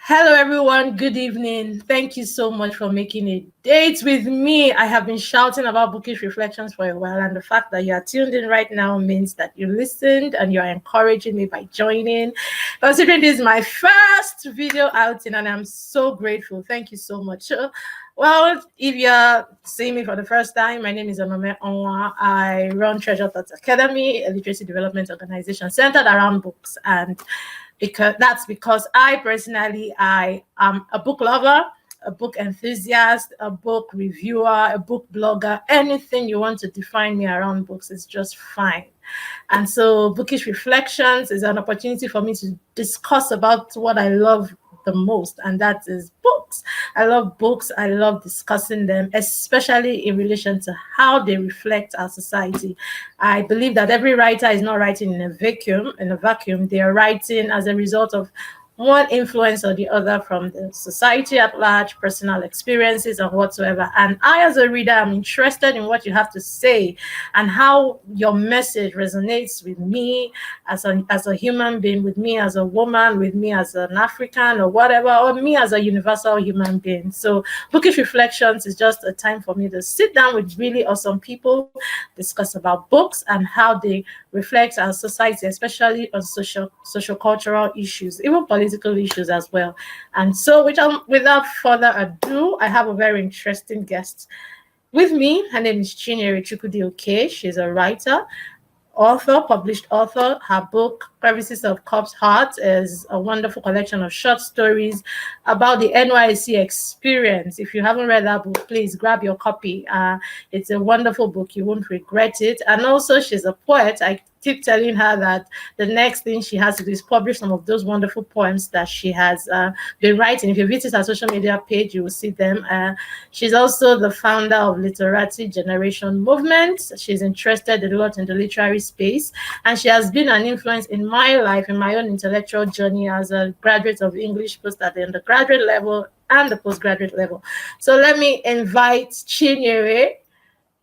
Hello, everyone. Good evening. Thank you so much for making a date with me. I have been shouting about Bookish Reflections for a while, and the fact that you are tuned in right now means that you listened and you are encouraging me by joining. Considering this is my first video outing, and I'm so grateful. Thank you so much. Well, if you're seeing me for the first time, my name is Onome Onwah. I run Treasure Thoughts Academy, a literacy development organization centered around books, and because I personally I am a book lover, a book enthusiast, a book reviewer, a book blogger. Anything you want to define me around books is just fine. And so Bookish Reflections is an opportunity for me to discuss about what I love the most, and that is books. I love books. I love discussing them, especially in relation to how they reflect our society. I believe that every writer is not writing in a vacuum. They are writing as a result of one influence or the other from the society at large, personal experiences, and whatsoever. And I, as a reader, am interested in what you have to say and how your message resonates with me as a human being, with me as a woman, with me as an African or whatever, or me as a universal human being. So Bookish Reflections is just a time for me to sit down with really awesome people, discuss about books and how they reflect our society, especially on social cultural issues, even political issues as well. And so without further ado, I have a very interesting guest with me. Her name is Chinyere Chukwudi Okeh. She's a writer, published author. Her book, Crevices of Corpse Heart, is a wonderful collection of short stories about the NYC experience. If you haven't read that book, please grab your copy. It's a wonderful book. You won't regret it. And also, she's a poet. I keep telling her that the next thing she has to do is publish some of those wonderful poems that she has been writing. If you visit her social media page, you will see them. She's also the founder of Literati Generation Movement. She's interested a lot in the literary space, and she has been an influence in my life, in my own intellectual journey as a graduate of English, both at the undergraduate level and the postgraduate level. So let me invite Chinyere.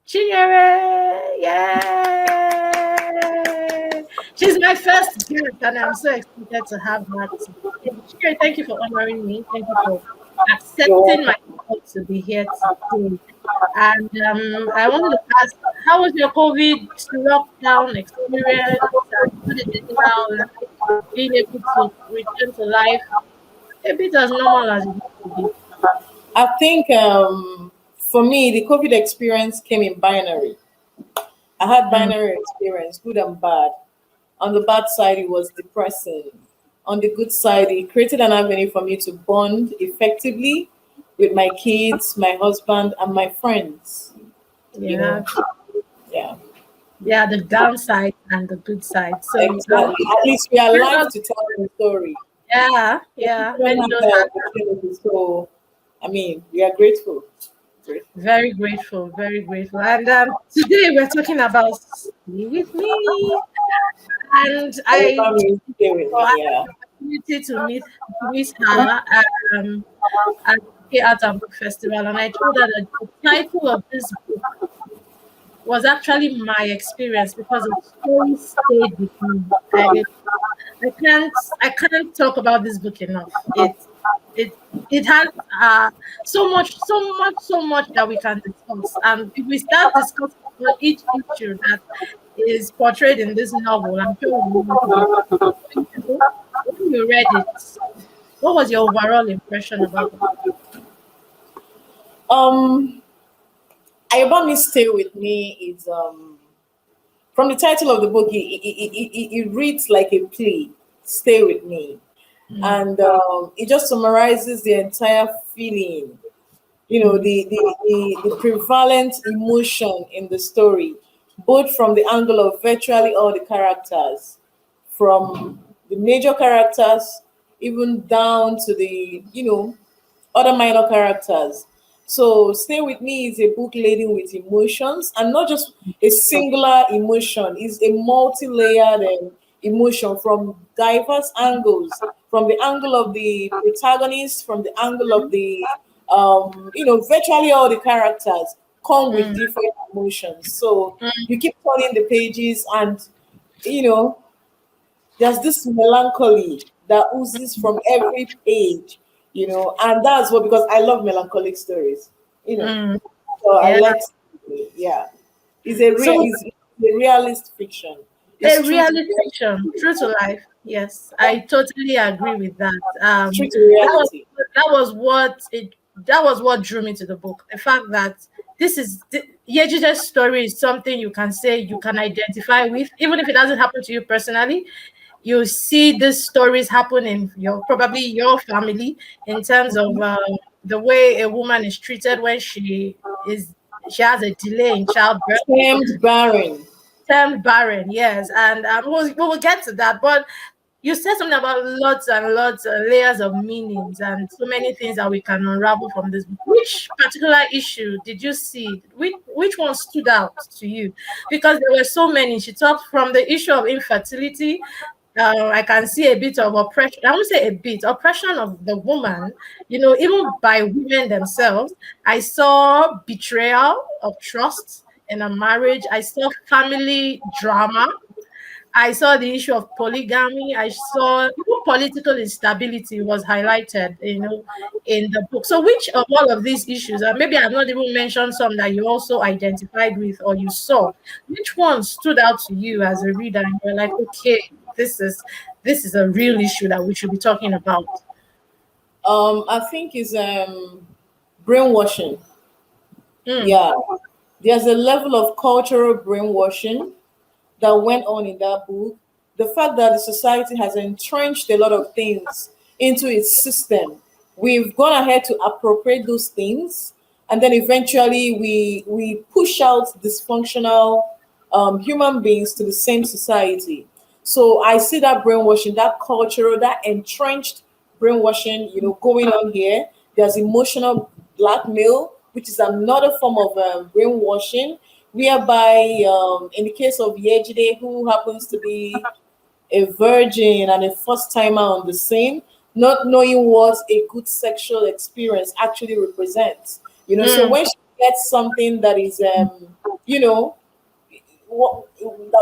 Chinyere, yay! She's my first guest, and I'm so excited to have her. Chinyere, thank you for honoring me. Thank you for accepting my call to be here today. And I wanted to ask, how was your COVID lockdown experience? And what did it now being able to return to life a bit as normal as it used to be? I think for me, the COVID experience came in binary. I had binary experience, good and bad. On the bad side, it was depressing. On the good side, it created an avenue for me to bond effectively with my kids, my husband, and my friends. You know, yeah. Yeah, the downside and the good side. So Exactly. At least we are alive to tell the story. yeah. Many Many don't have have the opportunity. So, I mean, we are grateful. very grateful, very grateful. And today we're talking about Stay With Me. And I Ayobami had Adebayo, the opportunity to meet her at the Art and Book Festival, and I told her that the title of this book was actually my experience because the story stayed with me. I can't talk about this book enough. It it has so much that we can discuss. And if we start discussing about each issue that is portrayed in this novel, I'm sure we will. When you read it, what was your overall impression about it? Um, Ayobami Stay With Me is from the title of the book. It reads like a plea. Stay with me, and it just summarizes the entire feeling. You know, the prevalent emotion in the story, both from the angle of virtually all the characters, from the major characters even down to the other minor characters. So Stay With Me is a book laden with emotions, and not just a singular emotion. It's a multi-layered emotion from diverse angles, from the angle of the protagonist, from the angle of the virtually all the characters come with different emotions. So you keep turning the pages, and you know there's this melancholy that oozes from every page. And that's what, because I love melancholic stories, you know. Mm, So I yeah. like, yeah, So it's a realist fiction. a It's true to reality fiction, true to life. Yes, I totally agree with that. it's true to That was reality. that was what it that was what drew me to the book. The fact that Yejide's story is something you can say you can identify with, even if it doesn't happen to you personally. You see these stories happen in probably your family in terms of the way a woman is treated when she has a delay in childbirth, Termed barren. termed barren, yes, and we will get to that. But you said something about lots and lots of layers of meanings and so many things that we can unravel from this book. Which particular issue did you see? Which one stood out to you? Because there were so many. She talked from the issue of infertility. I can see a bit of oppression. I won't say a bit oppression of the woman. Even by women themselves. I saw betrayal of trust in a marriage. I saw family drama. I saw the issue of polygamy. I saw even political instability was highlighted, in the book. So, which of all of these issues, and maybe I've not even mentioned some that you also identified with or you saw, which one stood out to you as a reader, and you're like, okay, this is a real issue that we should be talking about. I think is brainwashing. Mm, Yeah, there's a level of cultural brainwashing that went on in that book. The fact that the society has entrenched a lot of things into its system, we've gone ahead to appropriate those things, and then eventually we push out dysfunctional human beings to the same society. So I see that brainwashing, that cultural, that entrenched brainwashing, going on here. There's emotional blackmail, which is another form of brainwashing, whereby, in the case of Yejide, who happens to be a virgin and a first timer on the scene, not knowing what a good sexual experience actually represents. So mm, when she gets something that is, you know,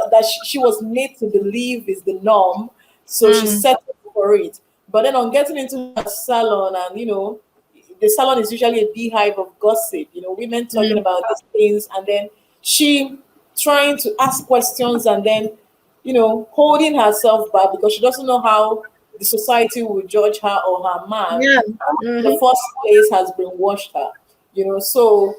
that she was made to believe is the norm, so she mm, settled for it. But then on getting into her salon, and the salon is usually a beehive of gossip, women talking mm, about these things, and then she trying to ask questions, and then holding herself back because she doesn't know how the society will judge her or her man. yeah. In the Mm-hmm. first place has brainwashed her, so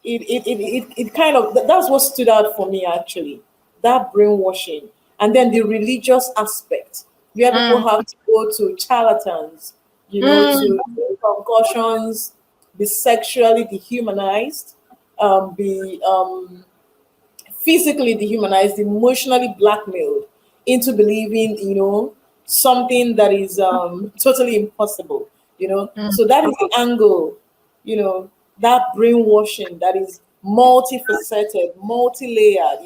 it kind of, that's what stood out for me, actually, that brainwashing. And then the religious aspect, where people Mm, have to go to charlatans, mm, to do concussions, be sexually dehumanized, be physically dehumanized, emotionally blackmailed into believing, something that is totally impossible, mm, So that is the angle, that brainwashing that is multifaceted, multi-layered,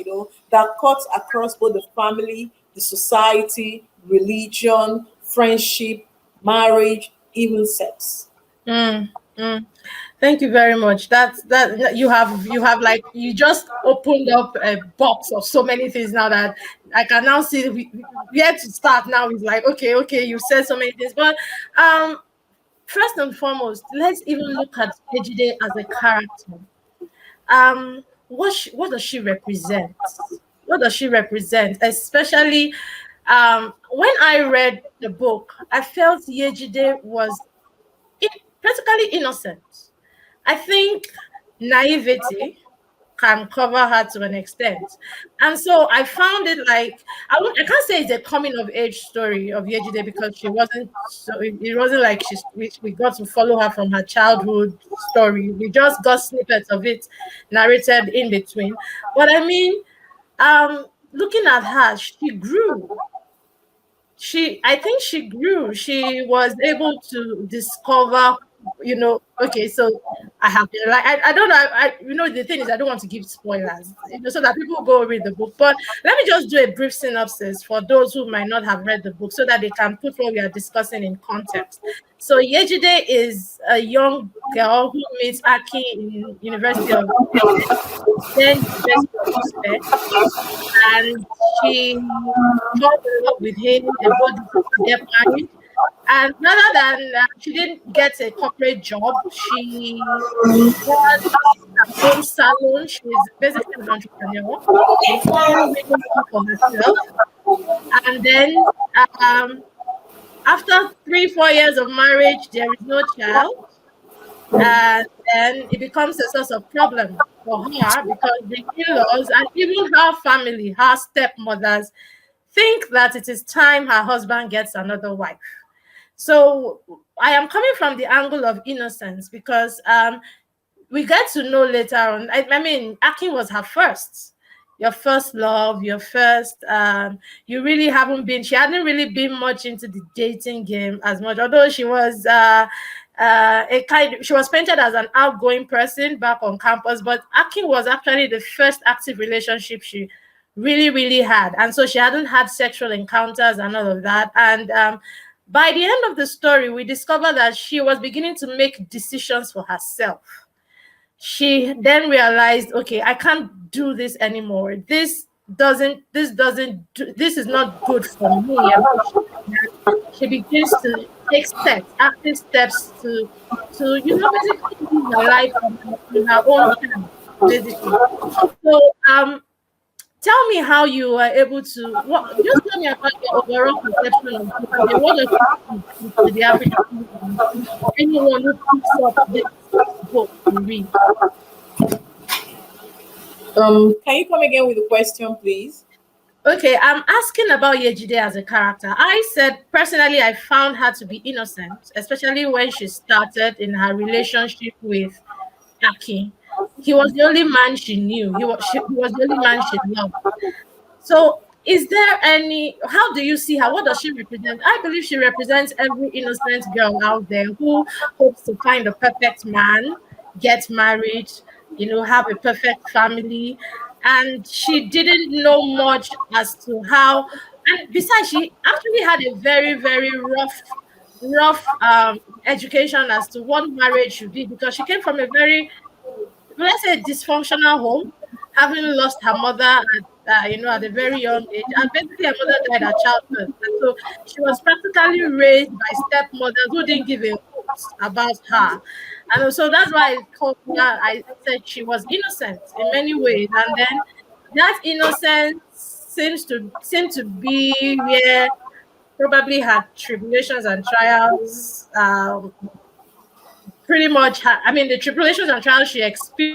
that cuts across both the family, the society, religion, friendship, marriage, even sex. mm, mm. Thank you very much. That you have like you just opened up a box of so many things now that I can now see where to start now is like, okay, you said so many things. But um first and foremost, let's even look at Ejide as a character. What does she represent? What does she represent? Especially when I read the book, I felt Yejide was practically innocent. I think naivety can cover her to an extent. And so I found it like I can't say it's a coming of age story of Yejide because she wasn't so it wasn't like we got to follow her from her childhood story. We just got snippets of it narrated in between. But I mean, looking at her, she grew. I think she grew. She was able to discover, okay, so I have been like I don't know, the thing is I don't want to give spoilers, so that people go read the book. But let me just do a brief synopsis for those who might not have read the book so that they can put what we are discussing in context. So Yejide is a young girl who meets Aki in University of then University of Ife, and she falls in love with him. They both decide to get married. And rather than she didn't get a corporate job, she got her own salon. She's basically an entrepreneur, doing really well for herself. And then um, after 3, 4 years of marriage, there is no child. And then it becomes a source of problem for her because the in-laws and even her family, her stepmothers, think that it is time her husband gets another wife. So I am coming from the angle of innocence because we get to know later on. I mean, Akin was her first, your first love, your first. You really haven't been. She hadn't really been much into the dating game as much, although she was. She was painted as an outgoing person back on campus, but Akin was actually the first active relationship she really had, and so she hadn't had sexual encounters and all of that. And by the end of the story, we discover that she was beginning to make decisions for herself. She then realized, okay, I can't do this anymore. This is not good for me. And so she begins to take steps, active steps basically live her life on her own terms, basically. So tell me how you were able to just tell me about your overall perception of this. What does it mean to the average person or anyone who picks up this book to read? Can you come again with the question, please? Okay, I'm asking about Yejide as a character. I said personally I found her to be innocent, especially when she started in her relationship with Aki. He was the only man she knew. He was the only man she loved. So, is there any? How do you see her? What does she represent? I believe she represents every innocent girl out there who hopes to find a perfect man, get married, have a perfect family. And she didn't know much as to how. And besides, she actually had a very rough education as to what marriage should be because she came from a very, let's say, dysfunctional home, having lost her mother at a very young age, and basically her mother died at childbirth, and so she was practically raised by stepmothers who didn't give a hoot about her, and so that's why I said she was innocent in many ways, and then that innocence seem to be where probably her tribulations and trials pretty much I mean the tribulations and trials she experienced,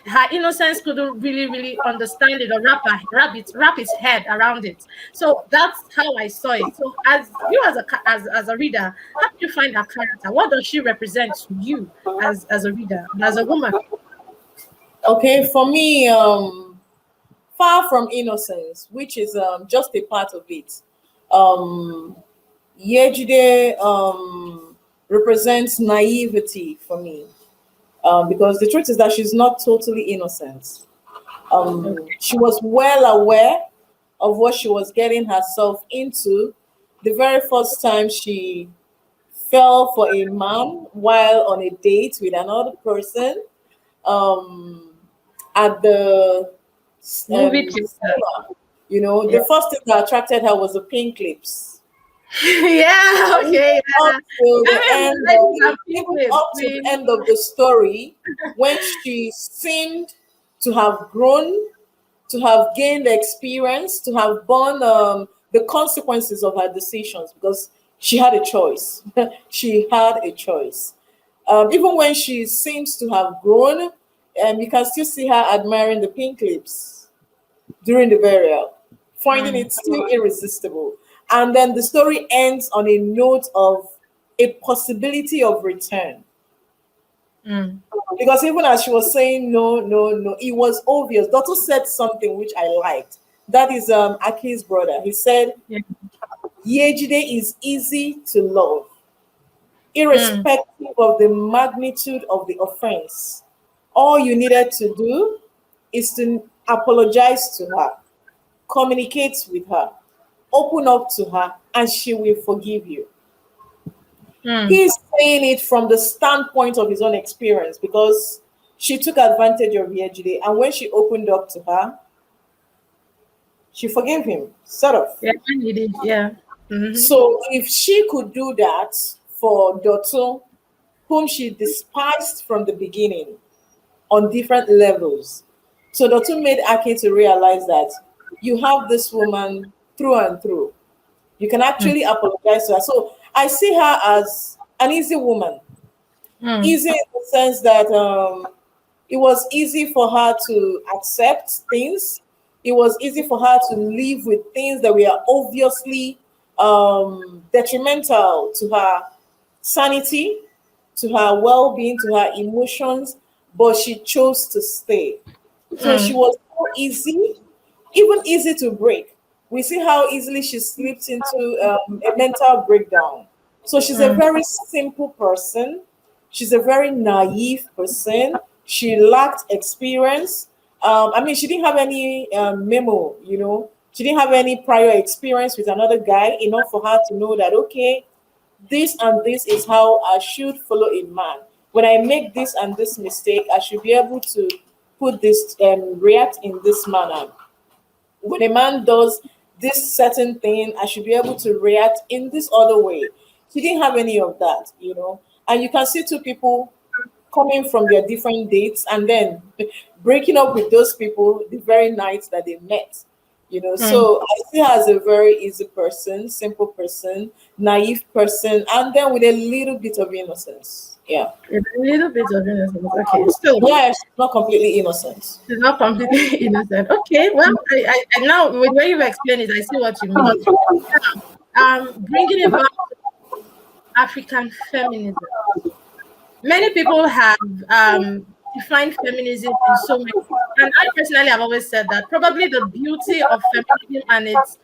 her innocence couldn't really understand it or wrap its head around it. So that's how I saw it. So as you as a reader, how do you find her character? What does she represent to you as a reader and as a woman? Okay, for me, far from innocence, which is just a part of it. Um, Yejide represents naivety for me, because the truth is that she's not totally innocent. She was well aware of what she was getting herself into the very first time she fell for a man while on a date with another person, um, at the Movie theater. cinema. You know, Yeah. the first thing that attracted her was the pink lips. Yeah, okay, Up yeah. to the I mean, end of ladies and even people, up to the end of the story, when she seemed to have grown, to have gained experience, to have borne the consequences of her decisions, because she had a choice. She had a choice. Even when she seems to have grown, you can still see her admiring the pink lips during the burial, finding Mm, it still irresistible. And then the story ends on a note of a possibility of return. mm, Because even as she was saying no, it was obvious. Dotto said something which I liked. That is Aki's brother. He said, yeah, Yejide is easy to love, mm, irrespective of the magnitude of the offense. All you needed to do is to apologize to her, communicate with her, open up to her, and she will forgive you. mm, He's saying it from the standpoint of his own experience because she took advantage of Yejide, and when she opened up to her, She forgave him, sort of. Yeah, when you did, yeah. So if she could do that for Dotun, whom she despised from the beginning on different levels. So Dotun made Ake to realize that you have this woman through and through. You can actually apologize to her. So I see her as an easy woman. Mm, Easy in the sense that it was easy for her to accept things. It was easy for her to live with things that were obviously detrimental to her sanity, to her well being, to her emotions, but she chose to stay. So she mm, was so easy, even easy to break. We see how easily she slipped into a mental breakdown. So she's a mm, very simple person. She's a very naive person. She lacked experience. I mean, she didn't have any memo, you know. She didn't have any prior experience with another guy enough for her to know that, okay, this and this is how I should follow a man. When I make this and this mistake, I should be able to put this react in this manner. When a man does this certain thing, I should be able to react in this other way. She didn't have any of that, you know. And you can see two people coming from their different dates and then breaking up with those people the very night that they met. You know, mm. so I see her as a very easy person, simple person, naive person, and then with a little bit of innocence. Yeah. With a little bit of innocence. Okay, so Yeah, she's not completely innocent. she's not completely innocent. Okay, well, I now with the way you've explained it, I see what you mean. Bringing it back to African feminism. Many people have defined feminism in so many ways. And I personally have always said that probably the beauty of feminism and it's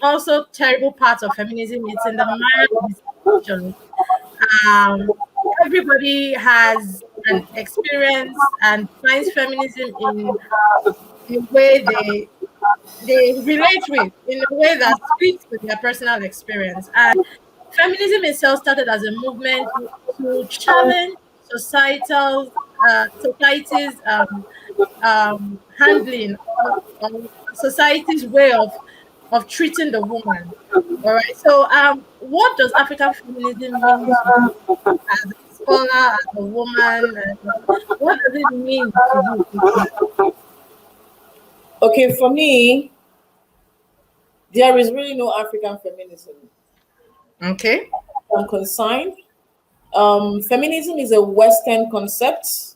also terrible parts of feminism, it's in the mild discussion. Um, Everybody has an experience and finds feminism in a way they relate with, in a way that speaks to their personal experience. And feminism itself started as a movement to challenge society's handling of society's way of treating the woman. All right. So, what does African feminism mean to you as a scholar, as a woman? What does it mean to you personally? Okay, for me, there is really no African feminism. Okay. I'm concerned. Feminism is a Western concept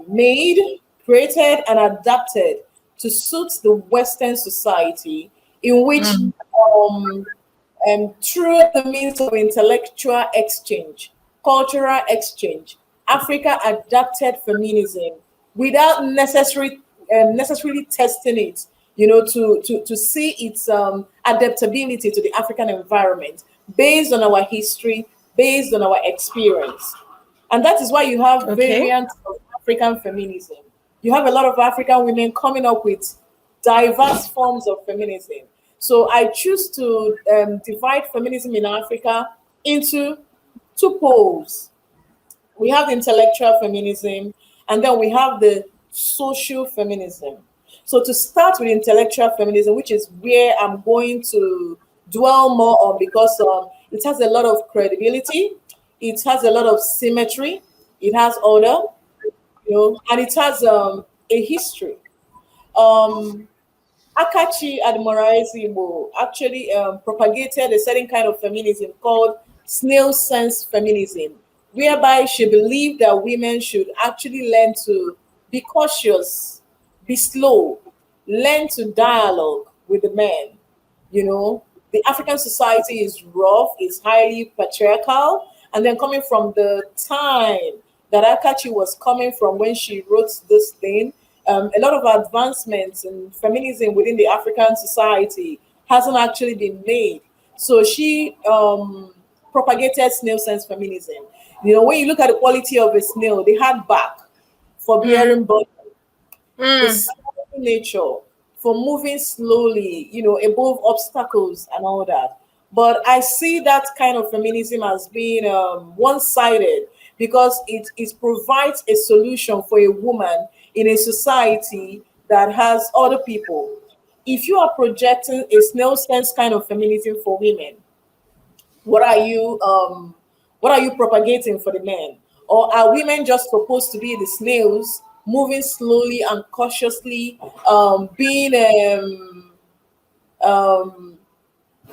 made, created, and adapted to suit the Western society, in which, Mm, um, through the means of intellectual exchange, cultural exchange, Africa adapted feminism without necessarily testing it, you know, to see its adaptability to the African environment based on our history, based on our experience. And that is why you have okay. variants of African feminism. You have a lot of African women coming up with diverse forms of feminism. So I choose to divide feminism in Africa into two poles. We have the intellectual feminism, and then we have the social feminism. So to start with intellectual feminism, which is where I'm going to dwell more on because it has a lot of credibility, it has a lot of symmetry, it has order, you know, and it has a history. Um, Akachi Admiral actually propagated a certain kind of feminism called snail sense feminism, whereby she believed that women should actually learn to be cautious, be slow, learn to dialogue with the men. You know, the African society is rough, is highly patriarchal, and then coming from the time that Akachi was coming from when she wrote this thing, a lot of advancements in feminism within the African society hasn't actually been made. So she propagated snail sense feminism. You know, when you look at the quality of a snail, they had back for Mm, bearing burden, the mm, simple nature for moving slowly, you know, above obstacles and all that. But I see that kind of feminism as being one-sided because it provides a solution for a woman in a society that has other people, if you are projecting a snail sense kind of feminism for women, what are you propagating for the men? Or are women just supposed to be the snails, moving slowly and cautiously, being um,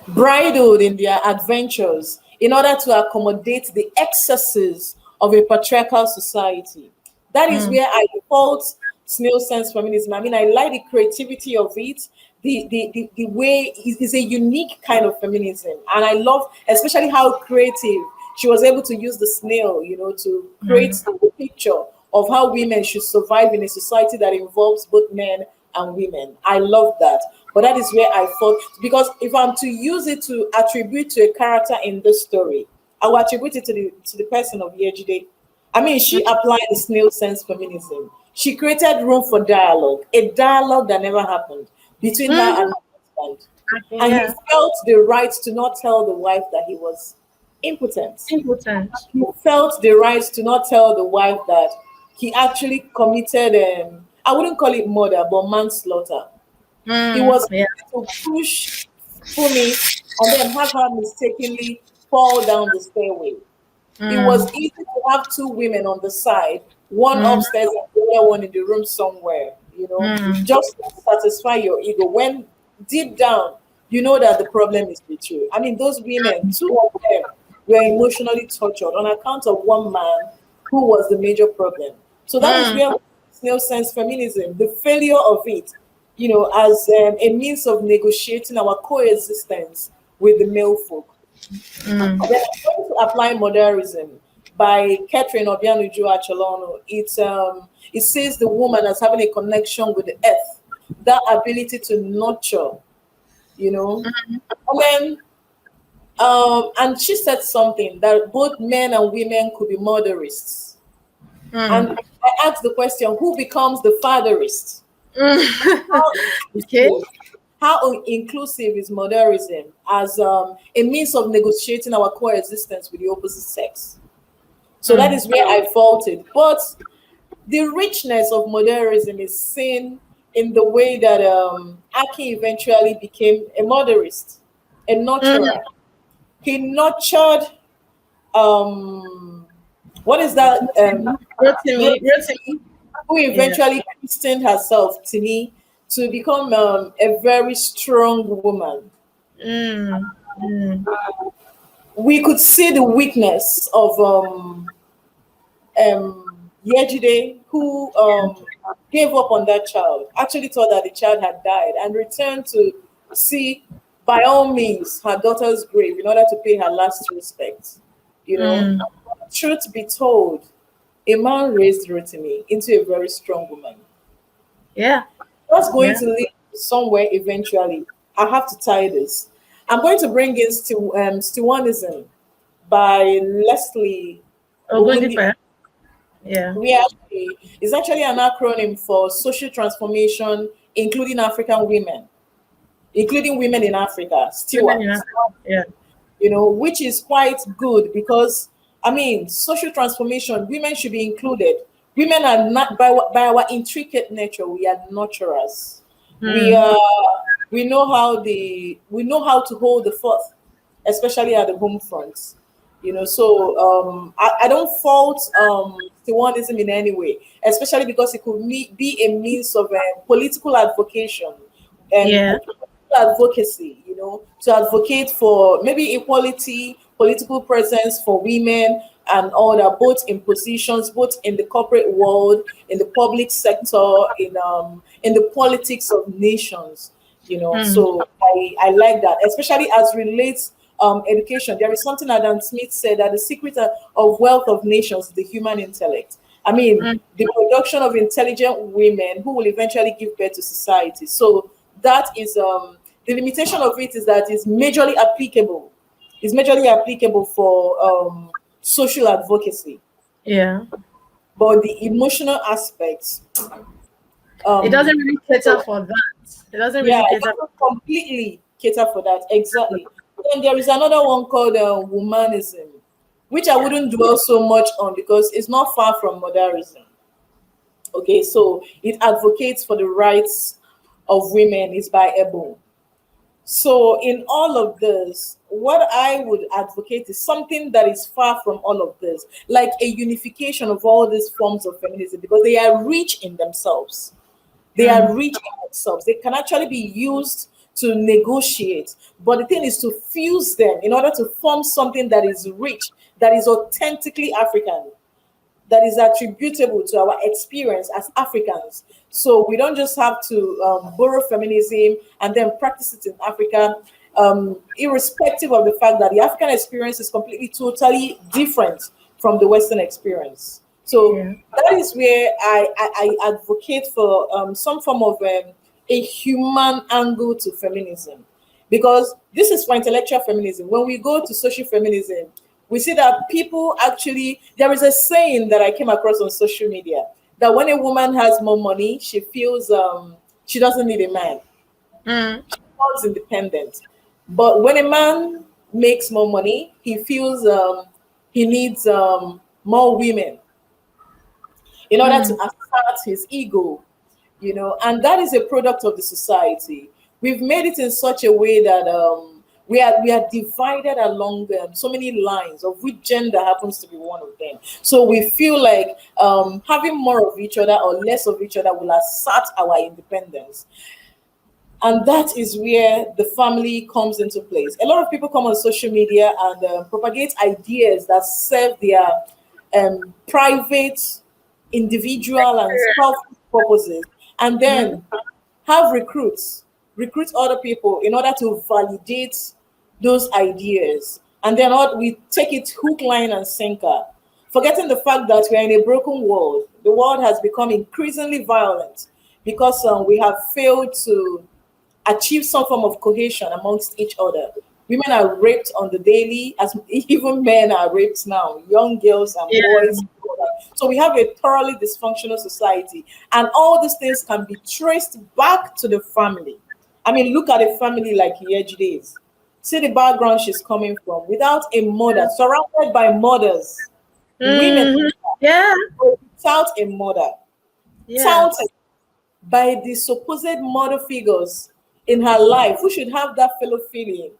bridled in their adventures in order to accommodate the excesses of a patriarchal society? That is Mm. where I fault snail sense feminism. I mean, I like the creativity of it. The way it is a unique kind of feminism. And I love especially how creative she was able to use the snail, to create Mm. a picture of how women should survive in a society that involves both men and women. I love that. But that is where I thought, because if I'm to use it to attribute to a character in this story, I will attribute it to the person of Yejide. I mean, she applied the snail sense feminism. She created room for dialogue, a dialogue that never happened between her Mhm. and her husband. And he Yeah. felt the right to not tell the wife that he was impotent. Important. He felt the right to not tell the wife that he actually committed, I wouldn't call it murder, but manslaughter. He Mm. was Yeah. able to push Fumi and then have her mistakenly fall down the stairway. It was Mm. easy to have two women on the side, one Mm. upstairs and the other one in the room somewhere, Mm. just to satisfy your ego. When deep down, you know that the problem is with you. I mean, those women, two of them were emotionally tortured on account of one man who was the major problem. So that is Mm. where snail sense feminism, the failure of it, as a means of negotiating our coexistence with the male folk. Mm. Then I'm going to apply modernism by Catherine Obianuju Achelonu. It sees the woman as having a connection with the earth, that ability to nurture, you know. And then and she said something that both men and women could be moderists. Mm. And I asked the question, who becomes the fatherist? Mm. How Okay. inclusive, how inclusive is modernism as a means of negotiating our coexistence with the opposite sex? So that Mm. is where I faulted. But the richness of modernism is seen in the way that Aki eventually became a moderist, a Mm. nurturer. He nurtured um, what is that? Rotimi. Rotimi. Rotimi, who Yeah. eventually christened herself Tini to become a very strong woman. Mm. Mm. We could see the weakness of Yejide, who gave up on that child, actually thought that the child had died, and returned to see, by all means, her daughter's grave in order to pay her last respects. You know, Mm. truth be told, a man raised Rotimi into a very strong woman. Yeah. That's going Yeah. to lead somewhere eventually. I have to tie this. I'm going to bring in Stewanism by Leslie Ogundi. Ogundipe. Yeah. We actually It's actually an acronym for social transformation, including African women, including women in Africa, Women Stewart. in Africa. Yeah. Which is quite good because I mean, social transformation, women should be included. Women are not by our intricate nature, we are nurturers. We Mm. are we know how to hold the fort, especially at the home front. So I don't fault Tiwanism in any way, especially because it could be a means of political advocation and Yeah. advocacy, to advocate for maybe equality, political presence for women and all that, both in positions, both in the corporate world, in the public sector, in the politics of nations. Mm. So I like that, especially as relates education. There is something Adam Smith said that the secret of wealth of nations is the human intellect. I mean, Mm. the production of intelligent women who will eventually give birth to society. So that is the limitation of it is that it's majorly applicable. It's majorly applicable for social advocacy, Yeah. but the emotional aspects. It doesn't Um, really cater so for that. It doesn't yeah, really it cater. doesn't completely cater for that exactly. Then there is another one called Womanism, which I wouldn't dwell so much on because it's not far from modernism. Okay, so it advocates for the rights of women. Is by Ebo. So, in all of this, what I would advocate is something that is far from all of this, like a unification of all these forms of feminism, because they are rich in themselves. They are Mm. rich in themselves. They can actually be used to negotiate. But the thing is to fuse them in order to form something that is rich, that is authentically African, that is attributable to our experience as Africans. So we don't just have to borrow feminism and then practice it in Africa, irrespective of the fact that the African experience is completely, totally different from the Western experience. So Yeah. that is where I advocate for some form of a human angle to feminism, because this is for intellectual feminism. When we go to social feminism, we see that people actually, there is a saying that I came across on social media, that when a woman has more money, she feels she doesn't need a man. Mm. She feels independent. But when a man makes more money, he feels he needs more women in order to Mm. assert his ego, and that is a product of the society. We've made it in such a way that we are divided along so many lines, of which gender happens to be one of them. So we feel like having more of each other or less of each other will assert our independence. And that is where the family comes into place. A lot of people come on social media and propagate ideas that serve their private, individual, and selfish purposes, and Mm. then have recruit other people in order to validate those ideas. And then we take it hook, line, and sinker, forgetting the fact that we are in a broken world. The world has become increasingly violent because we have failed to achieve some form of cohesion amongst each other. Women are raped on the daily, as even men are raped now, young girls and boys. Yeah. So we have a thoroughly dysfunctional society, and all these things can be traced back to the family. I mean, look at a family like Yejide's. Is. See the background she's coming from. Without a mother, surrounded by mothers, women, Mhm. Yeah. without a mother, Yes. touted by the supposed mother figures in her life who should have that fellow feeling.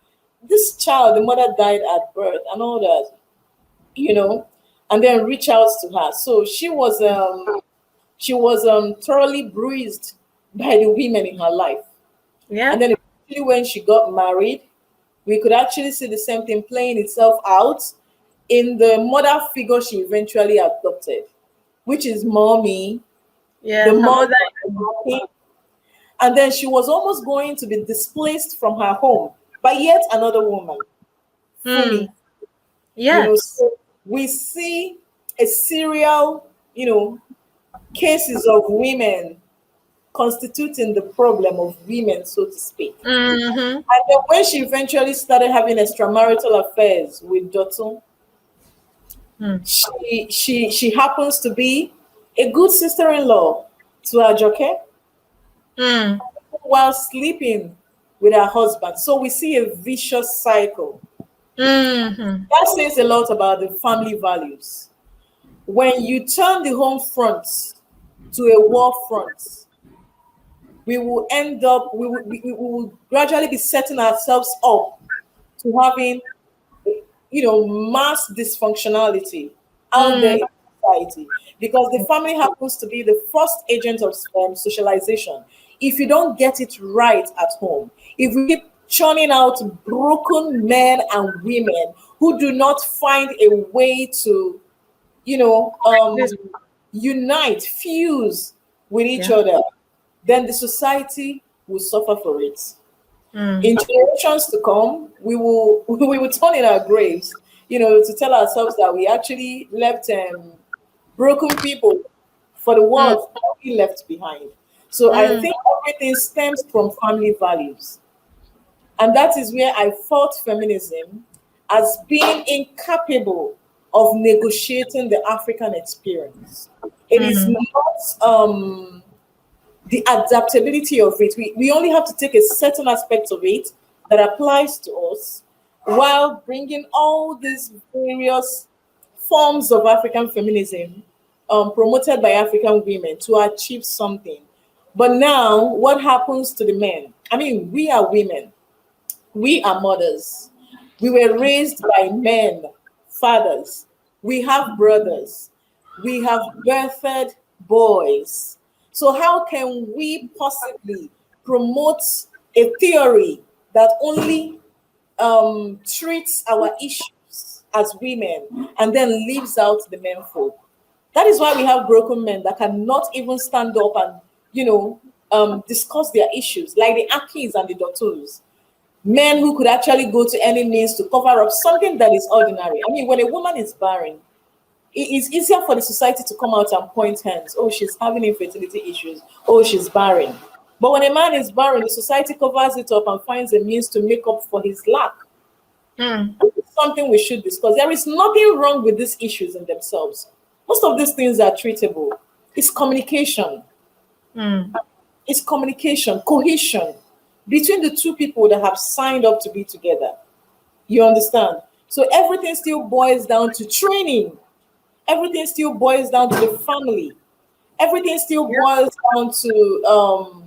This child, the mother died at birth and all that, and then reach out to her. So she was thoroughly bruised by the women in her life. Yeah. And then eventually when she got married, we could actually see the same thing playing itself out in the mother figure she eventually adopted, which is mommy, the Yes. Her mother. mother. And then she was almost going to be displaced from her home by yet another woman, Mm. Fumi. Yes. So we see a serial, cases of women constituting the problem of women, so to speak. Mm-hmm. And then when she eventually started having extramarital affairs with Dotun, Mm. she happens to be a good sister-in-law to Ajoke Mm. while sleeping with her husband. So we see a vicious cycle. Mm-hmm. That says a lot about the family values. When you turn the home front to a war front, we will end up, we will gradually be setting ourselves up to having, mass dysfunctionality out there Mm. in society, because the family happens to be the first agent of socialization. If you don't get it right at home, if we keep churning out broken men and women who do not find a way to, you know, um, This. unite, fuse with each Yeah. other, then the society will suffer for it. In Mm. generations to come, we will we will turn in our graves, to tell ourselves that we actually left broken people for the Mm. world that we left behind. So I Mm. think everything stems from family values. And that is where I fault feminism as being incapable of negotiating the African experience. It is Mm. not the adaptability of it. We only have to take a certain aspect of it that applies to us while bringing all these various forms of African feminism promoted by African women to achieve something. But now, what happens to the men? I mean, we are women, we are mothers. We were raised by men, fathers. We have brothers. We have birthed boys. So, how can we possibly promote a theory that only treats our issues as women and then leaves out the men folk? That is why we have broken men that cannot even stand up and, discuss their issues, like the Akis and the Dotus, men who could actually go to any means to cover up something that is ordinary. I mean, when a woman is barren, it is easier for the society to come out and point hands. Oh, she's having infertility issues. Oh, she's barren. But when a man is barren, the society covers it up and finds a means to make up for his lack. Mm. It's something we should discuss. There is nothing wrong with these issues in themselves. Most of these things are treatable. It's communication. Mm. It's communication, cohesion between the two people that have signed up to be together. You understand? So everything still boils down to training. Everything still boils down to the family. Everything still Yeah. boils down to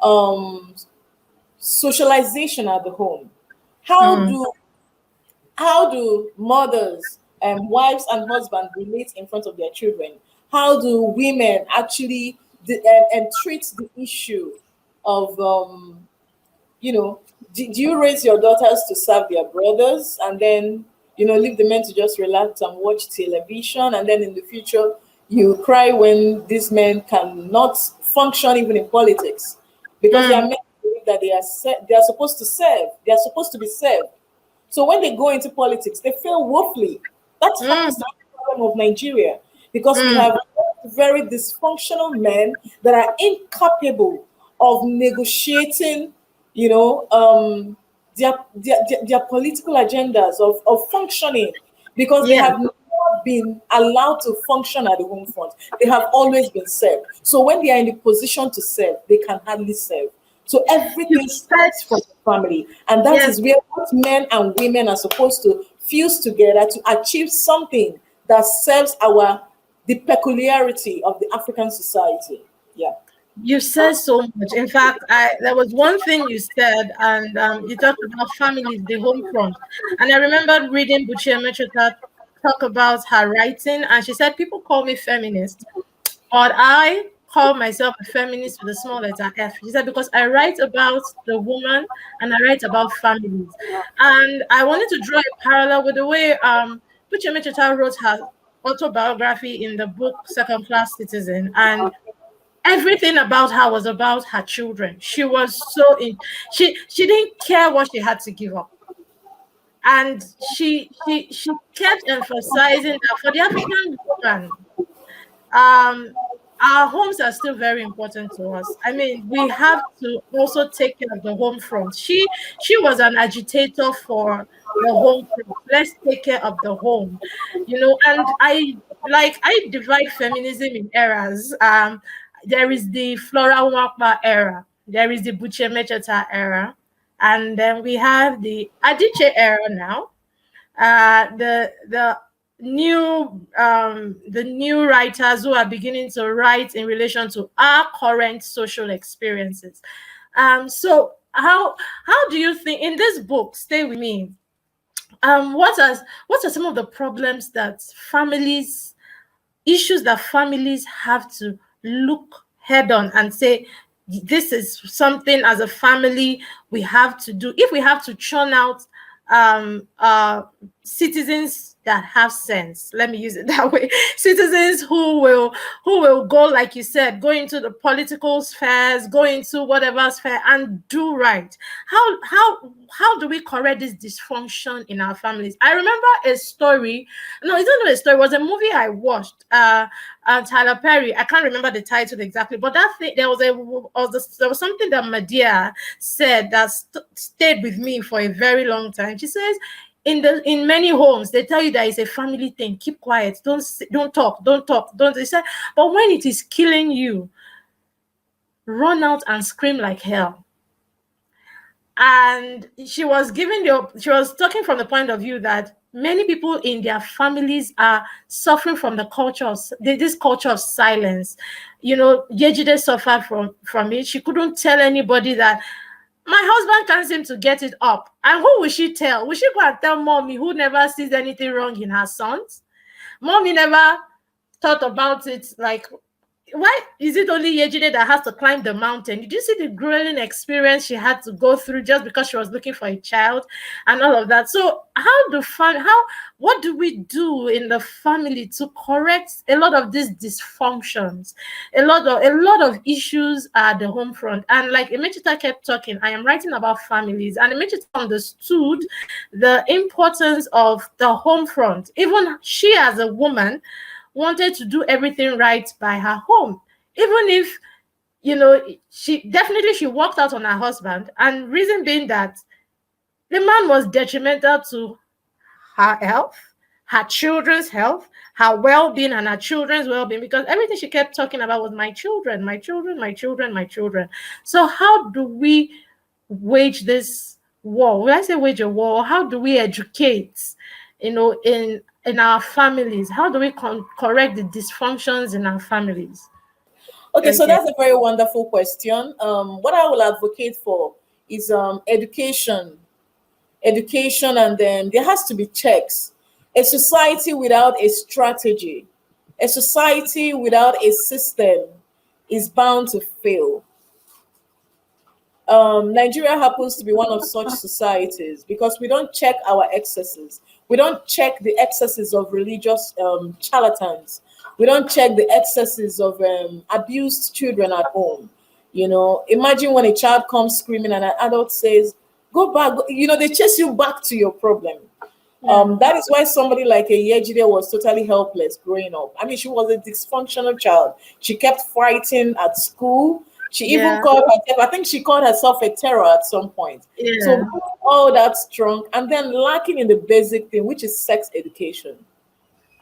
um, socialization at the home. How Mm. do how do mothers and wives and husbands relate in front of their children? How do women actually and treat the issue of do you raise your daughters to serve their brothers and then leave the men to just relax and watch television, and then in the future you cry when these men cannot function even in politics because they are Mm. men who believe that they are supposed to serve, they are supposed to be served. So when they go into politics, they fail woefully. That Mm. happens to be the problem of Nigeria because we Mm. have very dysfunctional men that are incapable of negotiating, you know, their political agendas of functioning because they Yeah. have not been allowed to function at the home front. They have always been served. So when they are in the position to serve, they can hardly serve. So You everything said starts from the family. And that yes. is where both men and women are supposed to fuse together to achieve something that serves the peculiarity of the African society. Yeah. You said so much. In fact, there was one thing you said, and you talked about families, the home front. And I remembered reading Buchi Emecheta talk about her writing, and she said, "People call me feminist, but I call myself a feminist with a small letter F." She said, "Because I write about the woman and I write about families." And I wanted to draw a parallel with the way Buchi Emecheta wrote her autobiography in the book Second Class Citizen. And everything about her was about her children. She was so in she didn't care what she had to give up. And she kept emphasizing that for the African woman, um our homes are still very important to us. I mean, we have to also take care of the home front. She was an agitator for the home front. Let's take care of the home, and I divide feminism in eras. There is the Flora Nwakpa era, there is the Buche Mecheta era, and then we have the Adiche era now. The new writers who are beginning to write in relation to our current social experiences. So how do you think in this book, Stay With Me, what are some of the problems that families issues that families have to look head on and say, this is something as a family we have to do if we have to churn out um uh citizens that have sense, let me use it that way, citizens who will go, like you said, go into the political spheres, go into whatever sphere and do right. How do we correct this dysfunction in our families? I remember a story. No, it's not a story. It was a movie I watched. Tyler Perry. I can't remember the title exactly, but that thing there was something that Medea said that stayed with me for a very long time. She says, in many homes they tell you that it's a family thing. Keep quiet. Don't talk. Don't talk. Don't. They say, but when it is killing you, run out and scream like hell. And she was talking from the point of view that many people in their families are suffering from the culture of this culture of silence. Yejide suffered from it. She couldn't tell anybody that my husband can't seem to get it up. And who will she tell? Will she go and tell mommy, who never sees anything wrong in her sons? Mommy never thought about it. Like, why is it only Yejide that has to climb the mountain? Did you see the grueling experience she had to go through just because she was looking for a child and all of that? So what do we do in the family to correct a lot of these dysfunctions, a lot of issues at the home front? And like Emechita kept talking, I am writing about families, and Emechita understood the importance of the home front. Even she, as a woman, wanted to do everything right by her home, even if she walked out on her husband, and reason being that the man was detrimental to her health, her children's health, her well-being, and her children's well-being, because everything she kept talking about was my children, my children, my children, my children. So how do we wage this war? When I say wage a war, how do we educate in our families? How do we correct the dysfunctions in our families? Okay, so Okay. that's a very wonderful question. What I will advocate for is education, and then there has to be checks. A society without a strategy, a society without a system is bound to fail. Nigeria happens to be one of such societies because we don't check our excesses. We don't check the excesses of religious charlatans. We don't check the excesses of abused children at home. Imagine when a child comes screaming and an adult says, "Go back." They chase you back to your problem. That is why somebody like a Yejide was totally helpless growing up. I mean, she was a dysfunctional child. She kept fighting at school. She even Yeah. called herself, I think she called herself a terror at some point. So Yeah. all that strong and then lacking in the basic thing, which is sex education.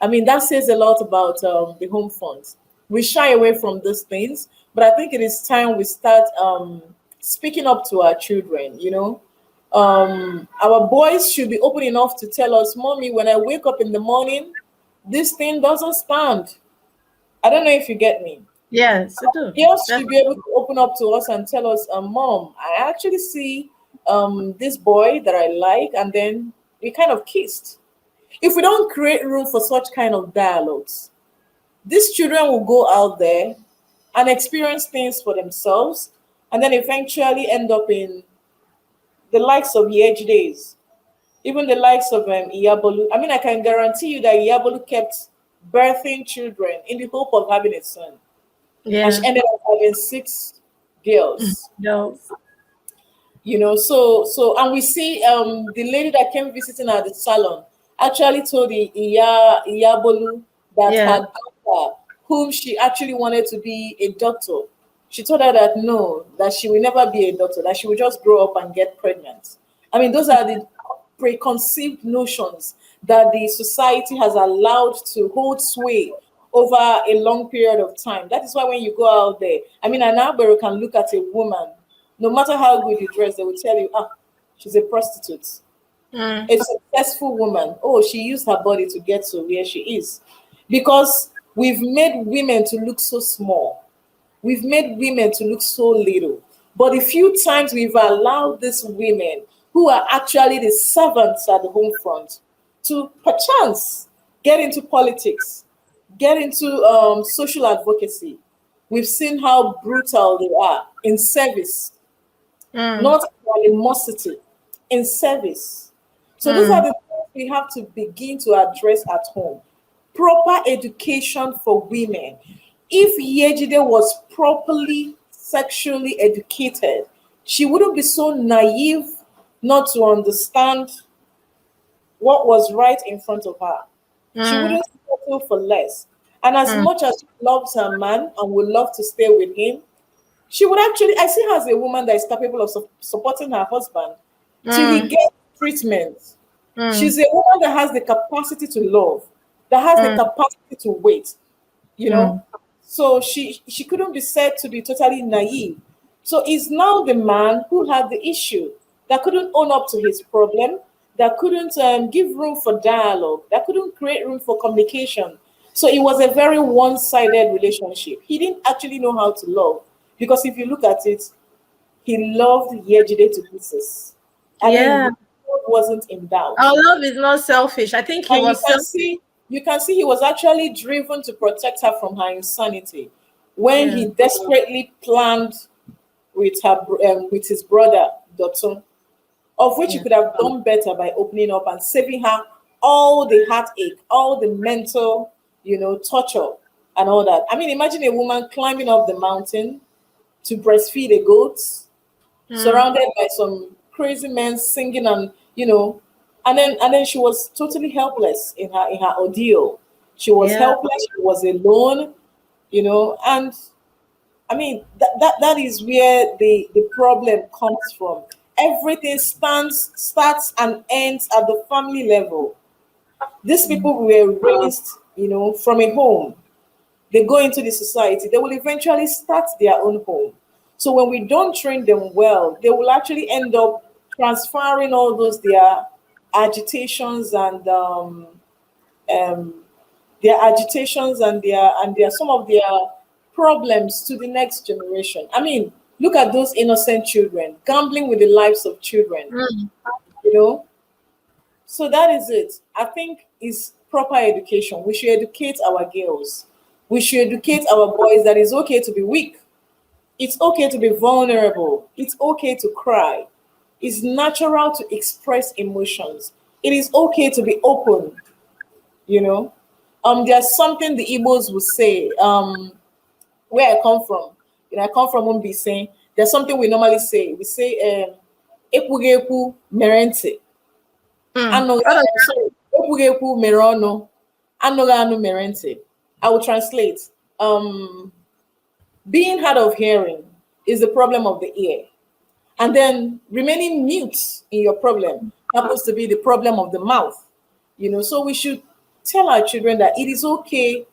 I mean, that says a lot about the home front. We shy away from these things, but I think it is time we start speaking up to our children. Our boys should be open enough to tell us, "Mommy, when I wake up in the morning, this thing doesn't stand." I don't know if you get me. Yes, I do. Girls should be able Definitely. to open up to us and tell us, "Mom, I actually see this boy that I like," and then we kind of kissed. If we don't create room for such kind of dialogues, these children will go out there and experience things for themselves, and then eventually end up in the likes of Yej days, even the likes of Iyabolu. I mean, I can guarantee you that Iyabolu kept birthing children in the hope of having a son, and she Yeah. ended up having 6 girls. No. So and we see the lady that came visiting at the salon actually told the Iyabolu that Yeah. her daughter, whom she actually wanted to be a doctor, she told her that no, that she will never be a doctor, that she will just grow up and get pregnant. I mean, those are the preconceived notions that the society has allowed to hold sway over a long period of time. That is why when you go out there, I mean, an Albero can look at a woman, no matter how good you dress, they will tell you, she's a prostitute. Mm. A successful woman, oh, she used her body to get to where she is. Because we've made women to look so small. We've made women to look so little. But the few times we've allowed these women who are actually the servants at the home front to perchance get into politics, get into social advocacy, we've seen how brutal they are in service, Mm. not animosity, in service. So those are Mm. the things we have to begin to address at home. Proper education for women. If Yejide was properly sexually educated, she wouldn't be so naive not to understand what was right in front of her. She Mm. wouldn't settle for less. And as Mm. much as she loves her man and would love to stay with him, she would actually, I see her as a woman that is capable of supporting her husband till he Mm. gets treatment. Mm. She's a woman that has the capacity to love, that has the Mm. capacity to wait, you know. Mm. So she couldn't be said to be totally naive. So it's now the man who had the issue that couldn't own up to his problem, that couldn't give room for dialogue, that couldn't create room for communication. So it was a very one-sided relationship. He didn't actually know how to love, because if you look at it, he loved Yejide to pieces. I mean, Yeah. his love wasn't in doubt. Our love is not selfish. I think he And was self. you can see he was actually driven to protect her from her insanity when Yeah. he desperately planned with his brother Dotun, of which he Yeah. could have done better by opening up and saving her all the heartache, all the mental, torture and all that. I mean, imagine a woman climbing up the mountain to breastfeed a goat, Mm. surrounded by some crazy men singing, and then she was totally helpless in her ordeal. She was Yeah. helpless. She was alone, and I mean, that is where the problem comes from. Everything starts and ends at the family level. These people were raised, from a home. They go into the society. They will eventually start their own home. So when we don't train them well, they will actually end up transferring all those their agitations um, and their some of their problems to the next generation. I mean, look at those innocent children gambling with the lives of children. Mm. You know, so that is it. I think is proper education. We should educate our girls. We should educate our boys that it's okay to be weak. It's okay to be vulnerable. It's okay to cry. It's natural to express emotions. It is okay to be open. You know, there's something the Igbos would say. Where I come from, I come from Umbisi. There's something we normally say. We say, "Epugepu merente." Mm. Ano, What does sorry, Epugepu merono. Anoganu merente. I will translate. Um, Being hard of hearing is the problem of the ear. And then remaining mute in your problem happens to be the problem of the mouth. So we should tell our children that it is okay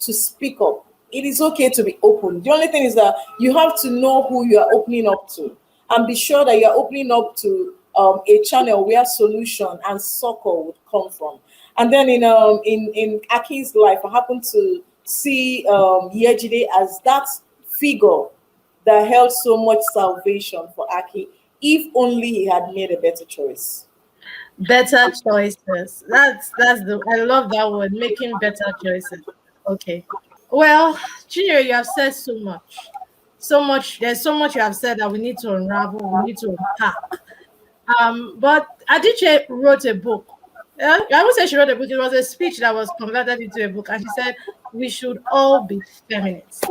to speak up. It is okay to be open. The only thing is that you have to know who you are opening up to, and be sure that you are opening up to a channel where solution and succor would come from. And then in Aki's life, I happened to see Yejide as that figure that held so much salvation for Aki, if only he had made a better choice. better choices? That's the I love that word, making better choices. Okay. Well, Junior, you have said so much. So much, there's so much you have said that we need to unravel, we need to unpack. But Adichie wrote a book. I would say she wrote a book. It was a speech that was converted into a book, and she said we should all be feminists.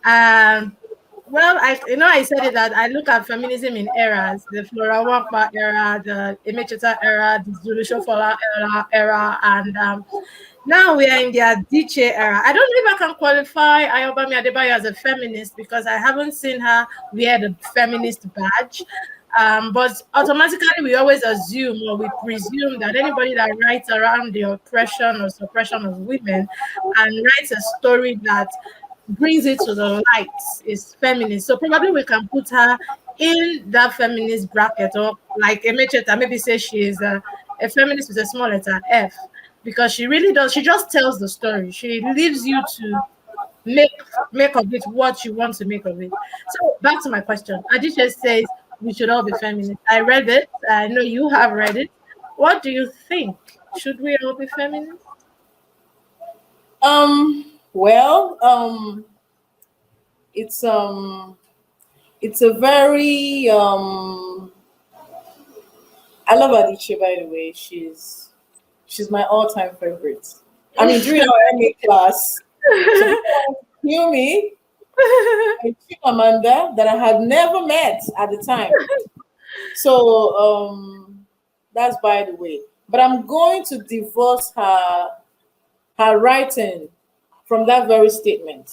Um, well, I said it that I look at feminism in eras: the Flora Wampa era, the Emecheta era, the Zulu Shofola era, and now we are in the Adichie era. I don't know if I can qualify Ayobami Adebayo as a feminist because I haven't seen her wear the feminist badge. But automatically, we always assume or we presume that anybody that writes around the oppression or suppression of women and writes a story that brings it to the light is feminist. So probably we can put her in that feminist bracket, or like Emecheta, maybe say she is a feminist with a small letter F, because she really does. She just tells the story. She leaves you to make make of it what you want to make of it. So back to my question. Adisha says we should all be feminists. I read it. I know you have read it. What do you think? Should we all be feminists? Well, it's a very I love Adichie, by the way. She's my all-time favorite. I mean, during our MA class, some people knew me, a chick Amanda that I had never met at the time. So that's by the way. But I'm going to divorce her writing from that very statement.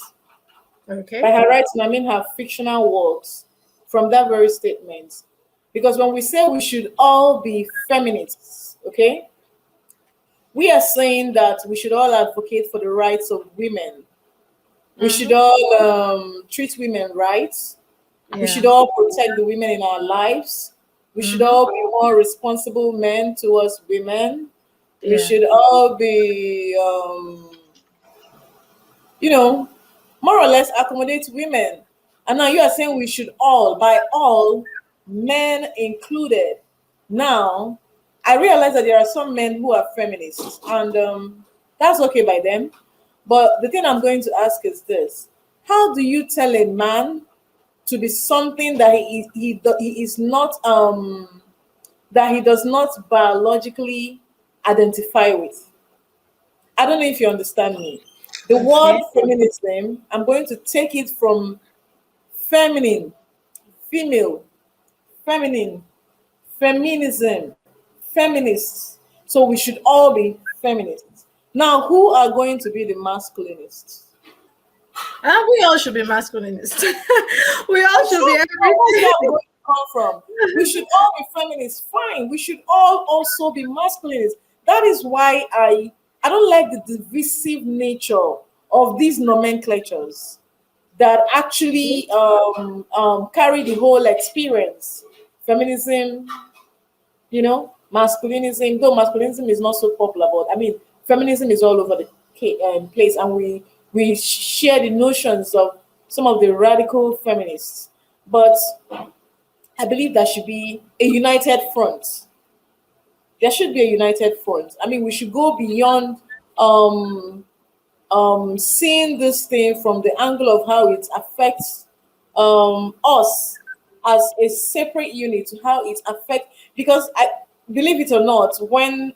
By Okay. her writing, I mean her fictional works from that very statement. Because when we say we should all be feminists, okay, we are saying that we should all advocate for the rights of women. We should Mm-hmm. all treat women right. We should Yeah. all protect the women in our lives. We should Mm-hmm. all be more responsible men towards women. We Yeah. should all be, you know, more or less accommodate women. And now you are saying we should all, by all, men included. Now, I realize that there are some men who are feminists, and that's okay by them. But the thing I'm going to ask is this: how do you tell a man to be something that he is not that he does not biologically identify with? I don't know if you understand me. The word Okay. feminism, I'm going to take it from feminine, female, feminine, feminism, feminists. So we should all be feminists. Now, who are going to be the masculinists? We all should be masculinists. We all should be Sure, that's where I'm everything. going to come from. We should all be feminists. Fine. We should all also be masculinists. That is why I don't like the divisive nature of these nomenclatures that actually carry the whole experience. Feminism, masculinism, though masculinism is not so popular, but I mean, feminism is all over the place, and we share the notions of some of the radical feminists. But I believe there should be a united front. There should be a united front. I mean, we should go beyond um, seeing this thing from the angle of how it affects us as a separate unit, to how it affects, because I believe it or not, when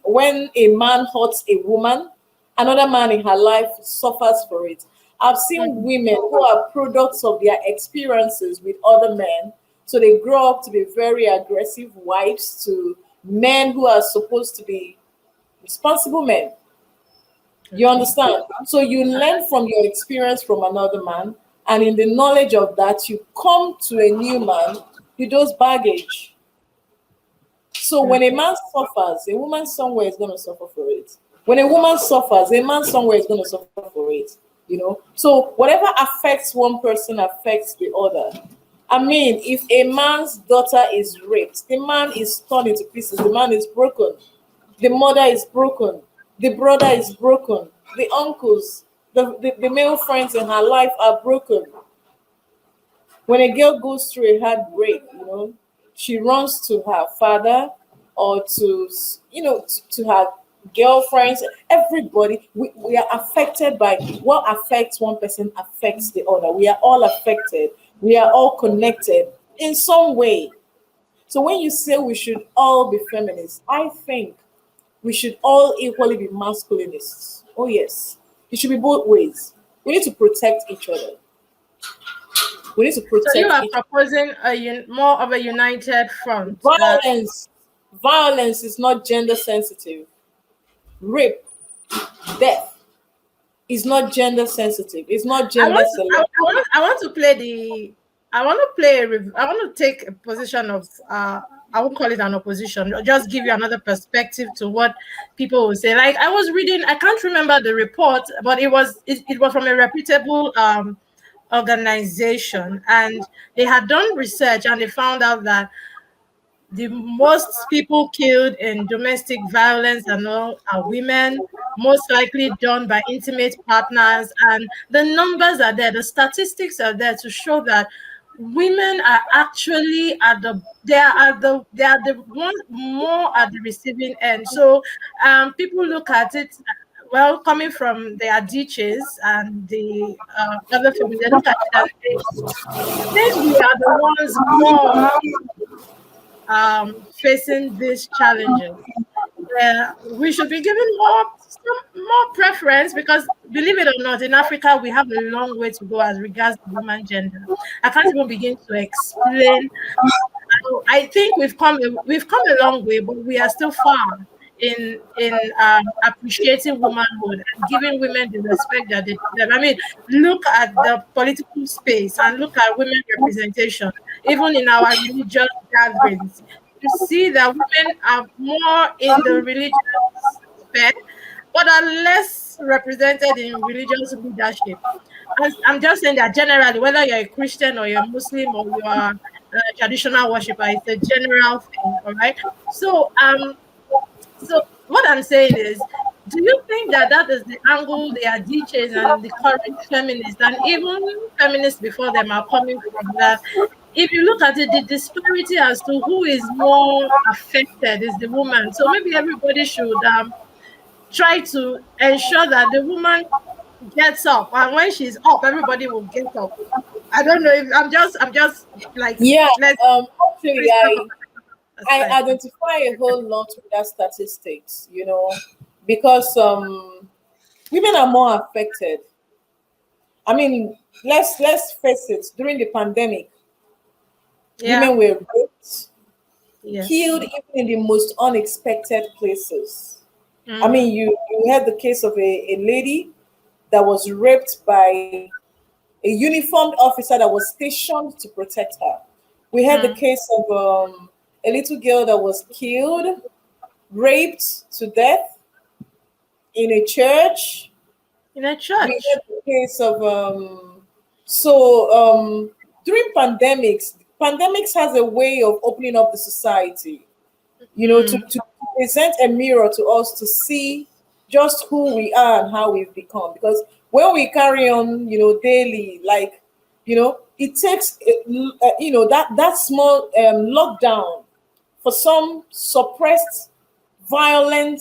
a man hurts a woman, another man in her life suffers for it. I've seen Mm, women who are products of their experiences with other men, so they grow up to be very aggressive wives to men who are supposed to be responsible men. You okay. understand? So you learn from your experience from another man, and in the knowledge of that, you come to a new man with those baggage. So when a Okay. man suffers, a woman somewhere is going to suffer for it. When a woman suffers, a man somewhere is going to suffer for it. So whatever affects one person affects the other. I mean, if a man's daughter is raped, the man is torn into pieces, the man is broken, the mother is broken, the brother is broken, the uncles, the male friends in her life are broken. When a girl goes through a heartbreak, she runs to her father, or to her girlfriends. Everybody, we are affected by what affects one person affects the other. We are all affected. We are all connected in some way. So when you say we should all be feminists, I think we should all equally be masculinists. Oh yes, it should be both ways. We need to protect each other. We need to So you protect are each. proposing more of a united front. Violence is not gender sensitive. Rape, death is not gender sensitive. It's not I gender want to, selective. I want to play the I want to play I want to take a position of I won't call it an opposition. I'll just give you another perspective to what people will say. Like I was reading, I can't remember the report, but it was from a reputable organization, and they had done research and they found out that the most people killed in domestic violence and all are women, most likely done by intimate partners. And the numbers are there, the statistics are there to show that women are actually at the ones more at the receiving end. So people look at it, well, coming from the Adiches and the other families, they look at it and they think we are the ones more facing these challenges. We should be given more preference, because believe it or not, in Africa we have a long way to go as regards the woman gender. I can't even begin to explain. I think we've come a long way, but we are still far in appreciating womanhood and giving women the respect that they deserve. I mean, look at the political space and look at women representation, even in our religious gatherings. You see that women are more in the religious sphere, but are less represented in religious leadership. I'm just saying that generally, whether you're a Christian or you're a Muslim or you are traditional worshiper. It's a general thing, all right? So what I'm saying is, do you think that that is the angle the DJs and the current feminists and even feminists before them are coming from? That if you look at it, the disparity as to who is more affected is the woman. So maybe everybody should try to ensure that the woman gets up, and when she's up, everybody will get up. I don't know if I'm just like, Yeah, let's actually, crystal from I aside. identify a whole lot with that statistics, because women are more affected. I mean, let's face it. During the pandemic, Yeah. women were raped, Yes. killed, even in the most unexpected places. I Mm, mean, you had the case of a lady that was raped by a uniformed officer that was stationed to protect her. We had the mm. case of a little girl that was killed, raped to death in a church. In a We had church. the case of so during pandemics has a way of opening up the society, Mm, to present a mirror to us to see just who we are and how we've become. Because when we carry on, daily, like, it takes, that small lockdown for some suppressed, violent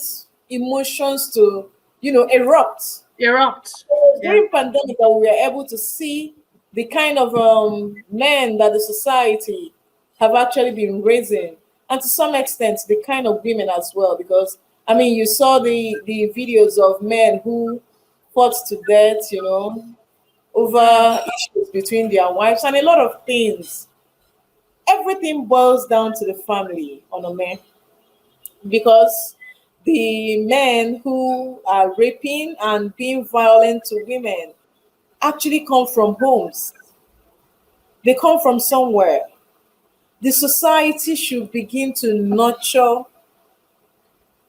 emotions to, erupt. erupt. Yeah. During pandemic, that we were able to see the kind of men that the society have actually been raising, and to some extent the kind of women as well. Because I mean, you saw the videos of men who fought to death, Mm, over issues between their wives and a lot of things. Everything boils down to the family, on a man, because the men who are raping and being violent to women actually come from homes. They come from somewhere. The society should begin to nurture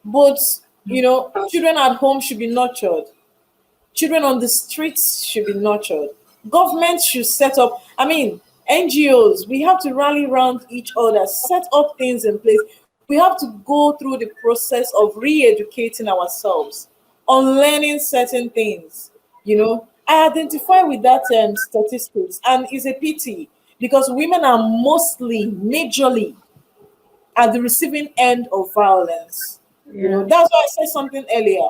both, children at home should be nurtured. Children on the streets should be nurtured. Government should set up, I mean, NGOs, we have to rally around each other, set up things in place. We have to go through the process of re educating ourselves, on learning certain things. I identify with that statistics, and it's a pity because women are mostly, majorly, at the receiving end of violence. yeah. That's why I said something earlier,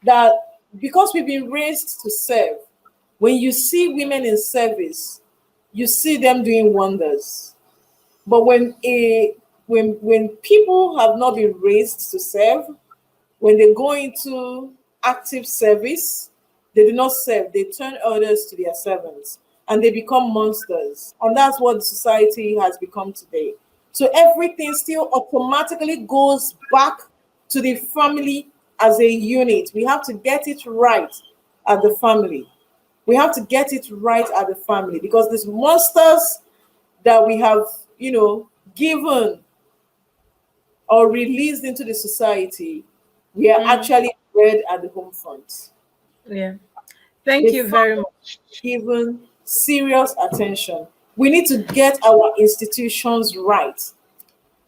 that because we've been raised to serve, when you see women in service, you see them doing wonders. But when people have not been raised to serve, when they go into active service, they do not serve, they turn others to their servants and they become monsters. And that's what society has become today. So everything still automatically goes back to the family as a unit. We have to get it right at the family. We have to get it right at the family, because these monsters that we have, given or released into the society, we are Mm, actually bred at the home front. yeah. Thank The you family very much. is given serious attention. We need to get our institutions right.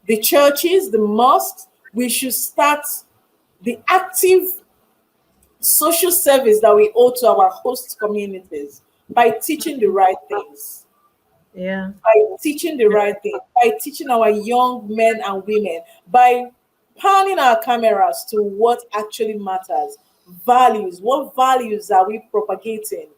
The churches, the mosques, we should start the active social service that we owe to our host communities by teaching the right things. Yeah. By teaching the right thing, by teaching our young men and women, by panning our cameras to what actually matters. Values. What values are we propagating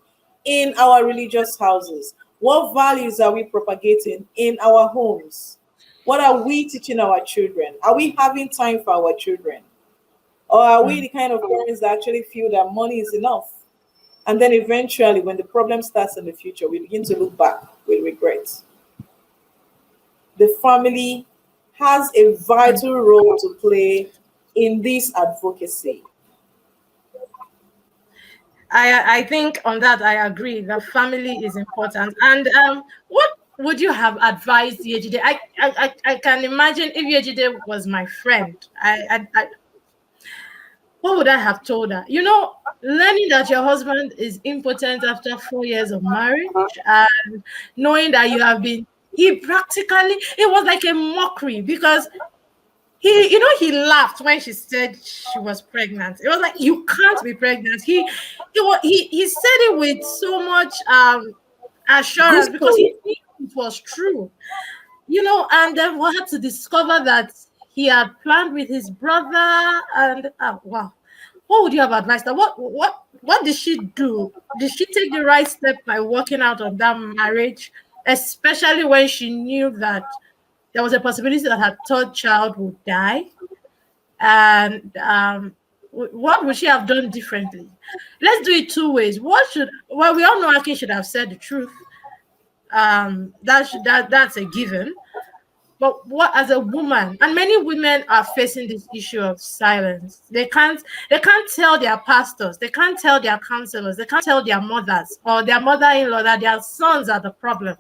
in our religious houses? What values are we propagating in our homes? What are we teaching our children? Are we having time for our children? Or are we Mm. the kind of parents that actually feel that money is enough? And then eventually, when the problem starts in the future, we begin to look back with regret. The family has a vital role to play in this advocacy. I think on that I agree. The family is important. And what would you have advised Yejide? I can imagine if Yejide was my friend. What would I have told her? Learning that your husband is impotent after 4 years of marriage, and knowing that you have been he practically, it was like a mockery because he laughed when she said she was pregnant. It was like, you can't be pregnant. He said it with so much assurance because Gusto. he knew it was true. And then we had to discover that he had planned with his brother. And wow, what would you have advised her? What did she do? Did she take the right step by walking out of that marriage, especially when she knew that there was a possibility that her third child would die? And what would she have done differently? Let's do it two ways. Well, we all know Aki should have said the truth. That's a given. But what, as a woman, and many women are facing this issue of silence. They can't tell their pastors, they can't tell their counselors, they can't tell their mothers or their mother-in-law that their sons are the problem.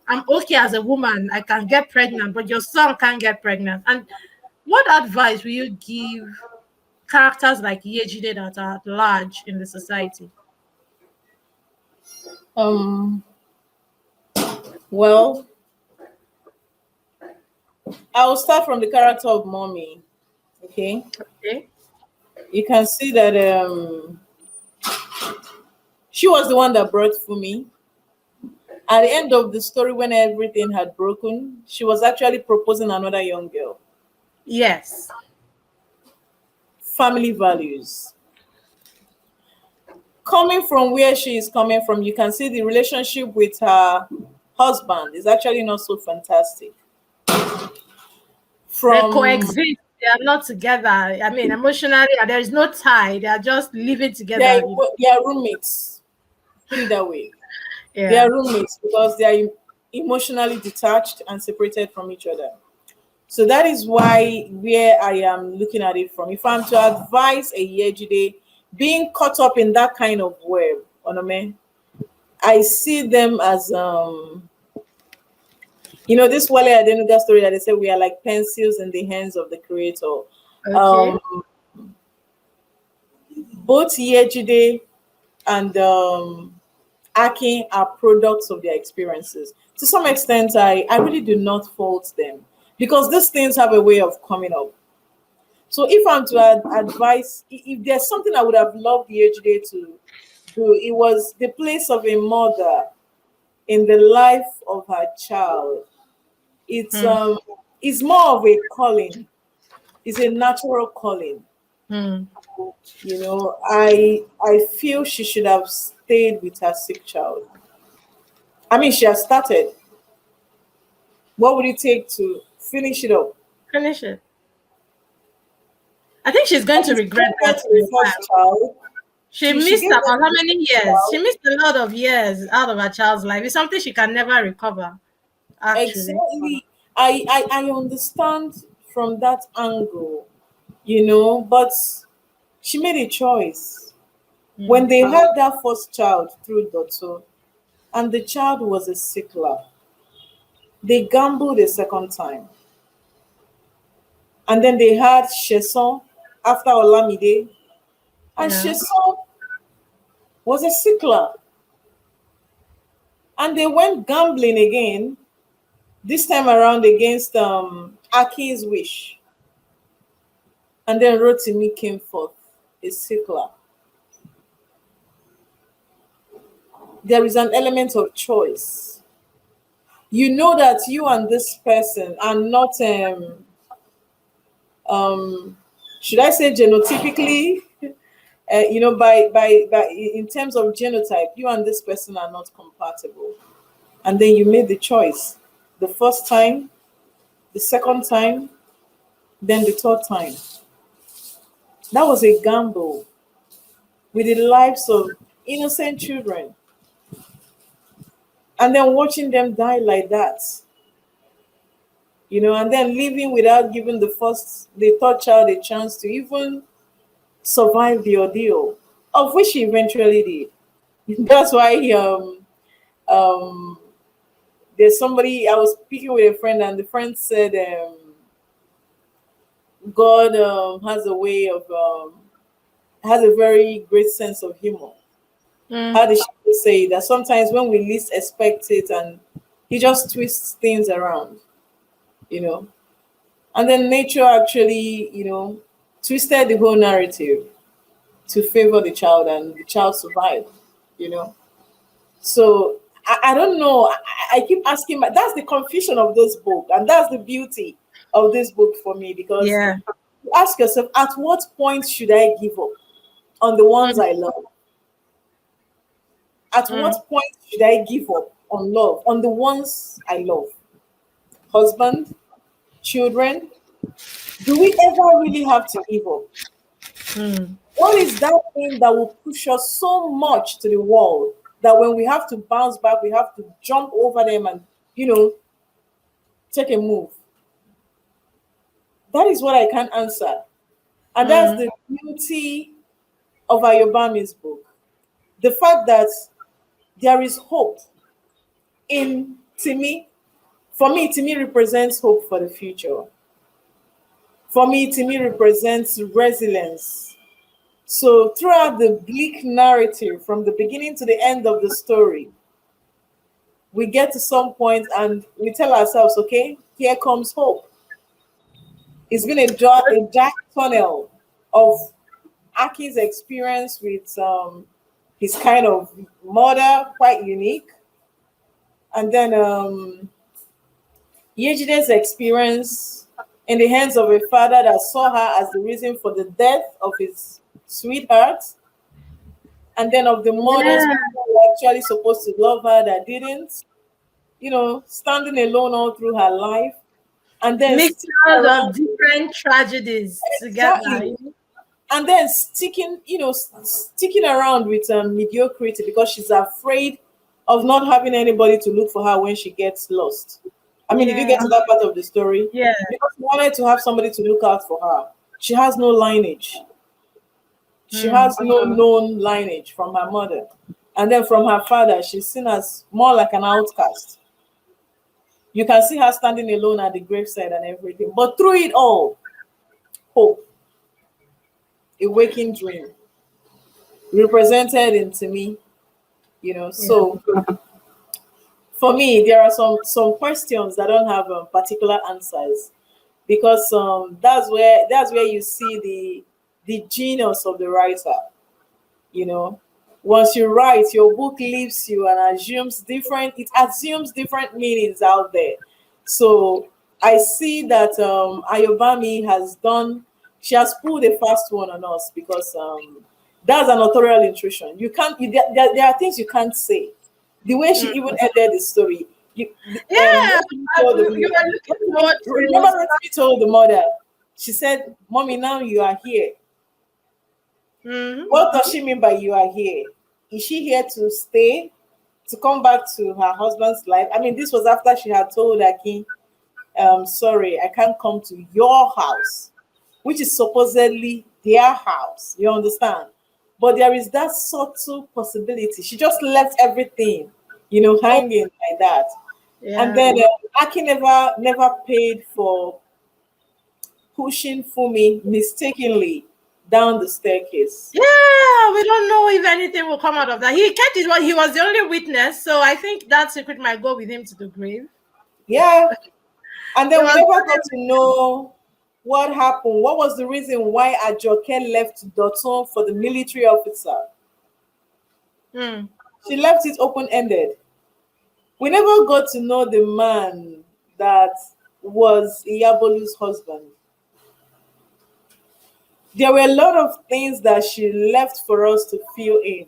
I'm okay as a woman, I can get pregnant, but your son can't get pregnant. And what advice will you give characters like Yejide that are at large in the society? Um, well, I will start from the character of mommy. Okay, Okay. you can see that she was the one that brought Fumi. At the end of the story, when everything had broken, she was actually proposing another young girl. Yes. Family values. Coming from where she is coming from, you can see the relationship with her husband is actually not so fantastic. They From coexist. They are not together. I mean, emotionally, there is no tie. They are just living their, together. their roommates, put it that way. They Yeah. are roommates because they are emotionally detached and separated from each other. So that is why where I am looking at it from. If I'm to advise a Yejide being caught up in that kind of web, Onome, I see them as this Wale Adenuga story that they say we are like pencils in the hands of the creator. Okay. Um, both Yejide and Akin are products of their experiences. To some extent, I really do not fault them because these things have a way of coming up. So if I'm to advise, if there's something I would have loved Yejide to do, it was the place of a mother in the life of her child. It's Hmm. um it's more of a calling. It's a natural calling. Hmm. I feel she should have stayed with her sick child. I mean, she has started. What would it take to finish it up? Finish it. I think she's going That to is, regret get that to for a the while. first child. She She missed gave about birth how to the many first years? She child. missed a lot of years out of her child's life. It's something she can never recover, actually. Exactly. I understand from that angle, but she made a choice. Hmm. When they had that first child through Dotto, and the child was a sickler, they gambled a second time. And then they had Sheson after Olamide, and Yeah. Sheson was a sickler. And they went gambling again, this time around against Aki's wish. And then Rotimi came forth, a sickler. There is an element of choice. You know that you and this person are not, should I say, genotypically, by in terms of genotype, you and this person are not compatible. And then you made the choice. The first time, the second time, then the third time. That was a gamble with the lives of innocent children. And then watching them die like that, and then leaving without giving the third child a chance to even survive the ordeal, of which he eventually did. That's why um, there's somebody, I was speaking with a friend, and the friend said, God has a very great sense of humor. Hmm. How did she say that sometimes when we least expect it and He just twists things around, you know. And then nature actually, twisted the whole narrative to favor the child, and the child survived, you know. So I don't know. I keep asking, that's the confusion of this book, and that's the beauty of this book for me, because Yeah. you ask yourself, at what point should I give up on the ones Mm, I love? At mm, what point should I give up on love, on the ones I love? Husband, children, do we ever really have to give up? mm. What is that thing that will push us so much to the wall that when we have to bounce back, we have to jump over them and, you know, take a move? That is what I can't answer. And that's Mm. the beauty of Ayobami's book. The fact that there is hope in Timi. For me, Timi represents hope for the future. For me, Timi represents resilience. So throughout the bleak narrative, from the beginning to the end of the story, we get to some point and we tell ourselves, okay, here comes hope. It's been a dark tunnel of Aki's experience with his kind of mother, quite unique. And then Yejide's experience in the hands of a father that saw her as the reason for the death of his sweetheart. And then of the mothers Yeah. who were actually supposed to love her that didn't, standing alone all through her life. And then sticking Mixtures of around. different tragedies together. Exactly. And then sticking around with mediocrity because she's afraid of not having anybody to look for her when she gets lost. I mean, did you Yeah. get to that part of the story? Yeah. Because she wanted to have somebody to look out for her. She has no lineage. She Mm. has no known lineage from her mother. And then from her father, she's seen as more like an outcast. You can see her standing alone at the graveside and everything. But through it all, hope, a waking dream, represented into me, Yeah. So for me, there are some questions that don't have particular answers, because that's where you see the genius of the writer. You know, once you write, your book leaves you and assumes different meanings out there. So I see that Ayobami has done. She has pulled a fast one on us, because that's an authorial intrusion. You can't. There are things you can't say. The way she Mm. even ended the story. Yeah. Rotimi told the You are looking forward remember to. Rotimi told the mother. She said, "Mommy, now you are here. Mm. What does she mean by you are here? Is she here to stay, to come back to her husband's life?" I mean, this was after she had told Aki, sorry, I can't come to your house, which is supposedly their house. You understand? But there is that subtle possibility. She just left everything, Oh, hanging like that. And yeah. then Aki never paid for pushing Fumi mistakenly down the staircase. Yeah, we don't know if anything will come out of that. He kept his word. He was the only witness, so I think that secret might go with him to the grave. Yeah. And He then we was never got to know what happened. What was the reason why Ajoke left Dotun for the military officer? mm. She left it open ended. We never got to know the man that was Iyabolu's husband. There were a lot of things that she left for us to fill in.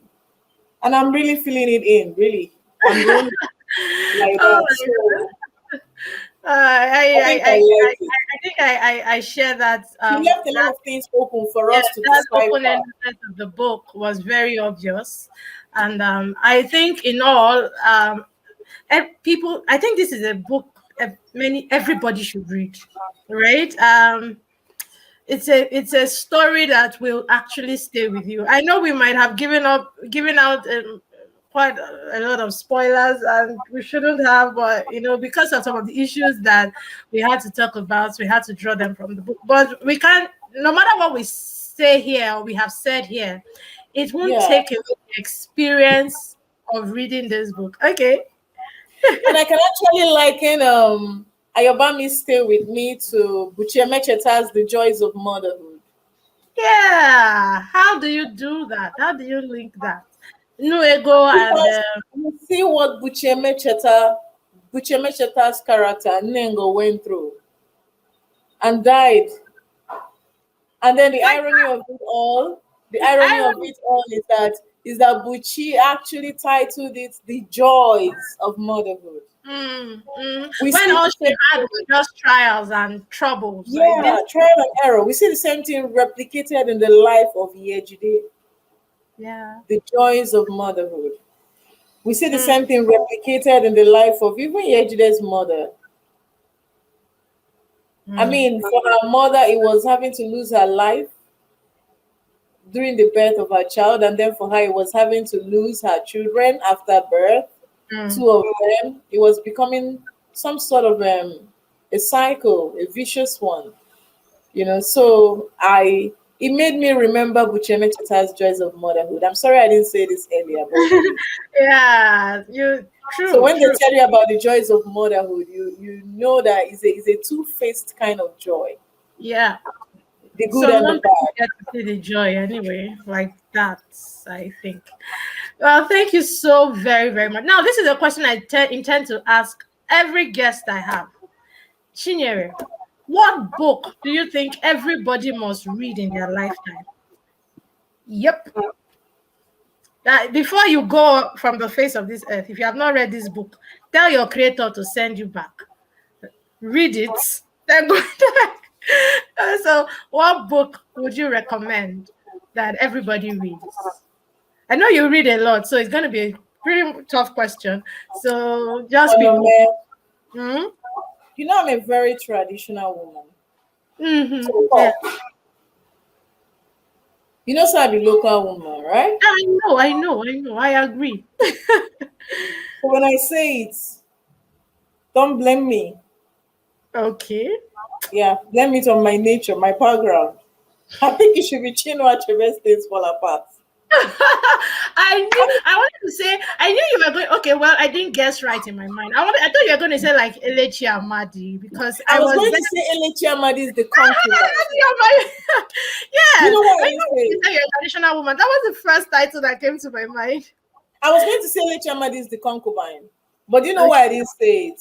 And I'm really feeling it in, really. I'm rolling like Oh that. my God. So I, I I, think I I, I, liked it. I think I share that. She left a lot of things open for Yeah, us to that decipher. open-endedness of the book was very obvious, and I think in all, people. I think this is a book everybody should read, right? It's a story that will actually stay with you. I know we might have given out quite a lot of spoilers, and we shouldn't have, but because of some of the issues that we had to talk about, we had to draw them from the book. But we can't, no matter what we say here or we have said here, it won't Yeah. take away the experience of reading this book. Okay. And I can actually liken Ayobami Stay With Me to Chinyere Chukwudi The Joys of Motherhood. Yeah. How do you do that? How do you link that? No ego and Because you see what Chinyere Chukwudi's character Nengo went through and died. And then the irony of it all, is that Buchi actually titled it The Joys of Motherhood. We when see all the she same had was thing. just trials and troubles. I Yeah, didn't. trial and error. We see the same thing replicated in the life of Yejide, Yeah. The Joys of Motherhood. We see the Mm, same thing replicated in the life of even Yejide's mother. I mm, mean, for her mother, it was having to lose her life during the birth of her child, and then for her, it was having to lose her children after birth. mm. Two of them. It was becoming some sort of a cycle, a vicious one. So it made me remember Chinyere Chukwudi's Joys of Motherhood. I'm sorry I didn't say this earlier, but Yeah, you so true, when they true. tell you about the joys of motherhood, you know that it's a two-faced kind of joy, Yeah. the good Some and the don't bad. get to see the joy anyway, like that, I think. Well, thank you so very, very much. Now, this is a question I intend to ask every guest I have. Chinyere, what book do you think everybody must read in their lifetime? Yep. That before you go from the face of this earth, if you have not read this book, tell your creator to send you back. Read it, then go back. So, what book would you recommend that everybody reads? I know you read a lot, so it's going to be a pretty tough question. So, just pick one. Onome, Mm-hmm. I'm a very traditional woman. Mm-hmm. Yeah. So, so I'm a local woman, right? I agree. So when I say it, don't blame me. Okay. Yeah, blame it on my nature, my background. I think it should be Chinua Achebe's Things Fall Apart. I wanted to say I knew you were going okay, well I didn't guess right in my mind. I thought you were going to say like Elechi Amadi because I I was was going very to say Elechi Amadi is the concubine. You yes. know what I I didn't know you say? said you're a traditional woman. That was the first title that came to my mind. I was going to say Elechi Amadi is the concubine. But you know Okay. why I didn't say it?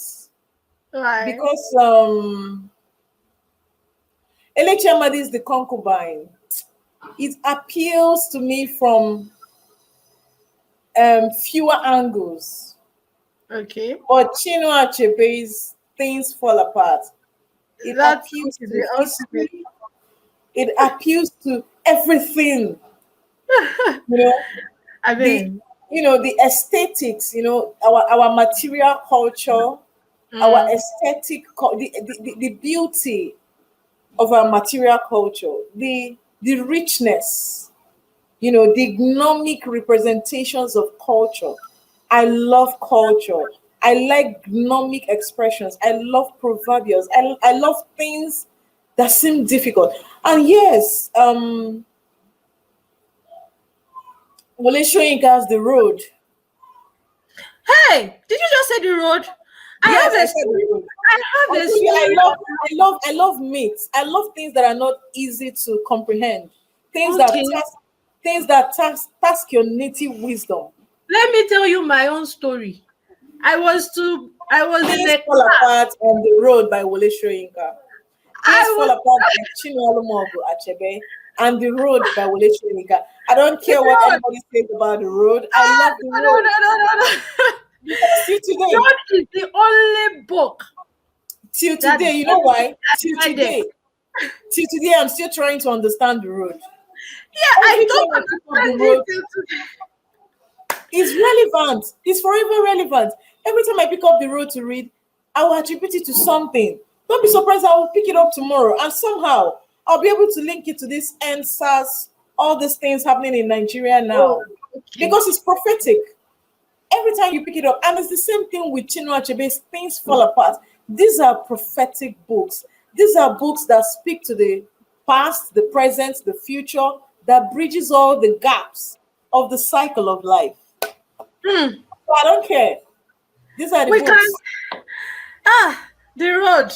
Why? Because Elechi Amadi is the concubine. It appeals to me from fewer angles. Okay. But Chinua Achebe's Things Fall Apart. It That book appeals is to the ultimate. history. It appeals to everything. You know, I the mean, the aesthetics. Our material culture, our mm, aesthetic, the beauty of our material culture, the richness, the gnomic representations of culture. I love culture. I like gnomic expressions. I love proverbials. I love things that seem difficult. And yes, Wole Soyinka has the road. hey, did you just say the road? I Yes, have I a said the story. road. I I have a told you story. I love myths. I love things that are not easy to comprehend. Things that Okay. task your native wisdom. Let me tell you my own story. I was in Things a Fall class. Apart on the Road by Wole Soyinka. Things I Fall was Apart by Chinua Achebe and The Road by Wole Soyinka. I don't the care what road. anybody says about The Road. I Ah, love The no, no, Road. no, no, no. Because The road is the only book till that today, you know gave me why? a headache. Till today, I'm still trying to understand The Road. Yeah, I Every don't time I pick up The understand it Road, till today. it's relevant. It's forever relevant. Every time I pick up The Road to read, I will attribute it to something. Don't be surprised, I will pick it up tomorrow and somehow I'll be able to link it to this NSAS, all these things happening in Nigeria Oh, now. okay. Because it's prophetic. Every time you pick it up, and it's the same thing with Chinua Achebe's Things Fall Apart. These are prophetic books. These are books that speak to the past, the present, the future, that bridges all the gaps of the cycle of life. Hmm. So I don't care. These are the We can books. the road.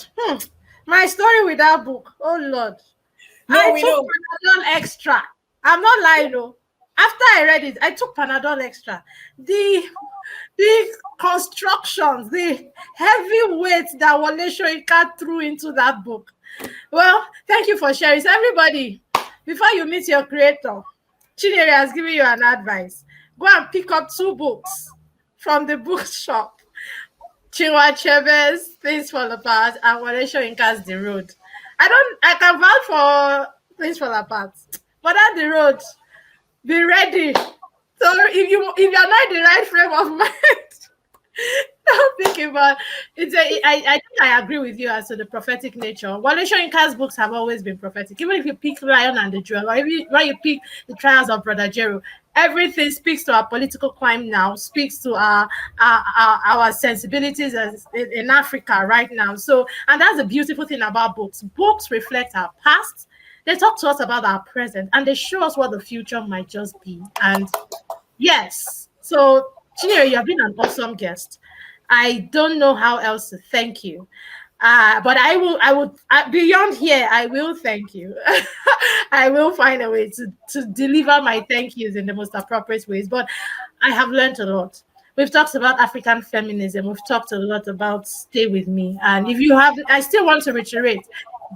My story with that book. Oh Lord. No, I we took know. Panadol extra. I'm not lying though. After I read it, I took Panadol extra. The constructions, the heavy weight that Wole Soyinka threw into that book. Well, thank you for sharing. So everybody, before you meet your creator, Chinyere has given you an advice. Go and pick up 2 books from the bookshop. Chinua Achebe's Things Fall Apart and Wole Soyinka's The Road. I can vouch for Things Fall Apart. But at the road, be ready. So if you're not in the right frame of mind, don't think about it. I think I agree with you as to the prophetic nature. Wale Soyinka's books have always been prophetic. Even if you pick Lion and the Jewel, or even when you pick The Trials of Brother Jero, everything speaks to our political climate now, speaks to our sensibilities in Africa right now. So, and that's the beautiful thing about books. Books reflect our past. They talk to us about our present, and they show us what the future might just be. And yes, so Chinyere, you have been an awesome guest. I don't know how else to thank you. But beyond here, I will thank you. I will find a way to deliver my thank yous in the most appropriate ways. But I have learned a lot. We've talked about African feminism. We've talked a lot about Stay With Me. And if you have, I still want to reiterate,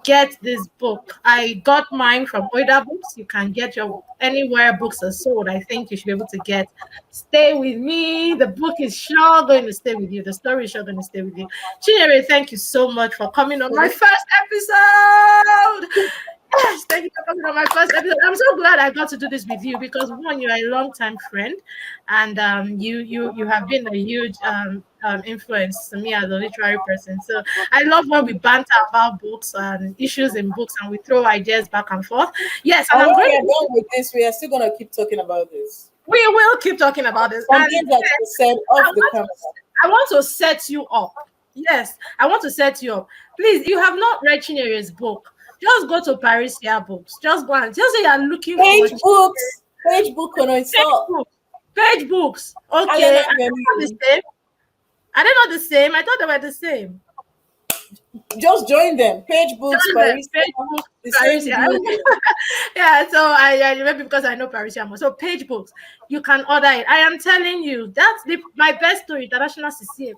get this book. I got mine from Oida Books. You can get your anywhere books are sold. I think you should be able to get Stay With Me. The book is sure going to stay with you. The story is sure going to stay with you. Chinyere, thank you so much for coming on my first episode. Yes, thank you for coming on my first episode. I'm so glad I got to do this with you because one, you're a long-time friend, and you have been a huge influence to me as a literary person. So I love when we banter about books and issues in books, and we throw ideas back and forth. Yes, and And I'm when going we are to. done with this, we are still gonna keep talking about this. We will keep talking about this. Some And things that you said I off the want camera. I want to set you up. Yes, I want to set you up. Please, you have not read Chinyere's book. Just go to Parisia Books. Just go and just say you're looking for Page book on its page up. books. Page books. Okay. Alena Are they not the Memi. same? Are they not the same? I thought they were the same. Just join them. Page books, Join them. Paris, Page books, the same Parisia. building. Yeah, so I remember because I know Parisia more. So page books, you can order it. I am telling you, that's my best story, International CCA.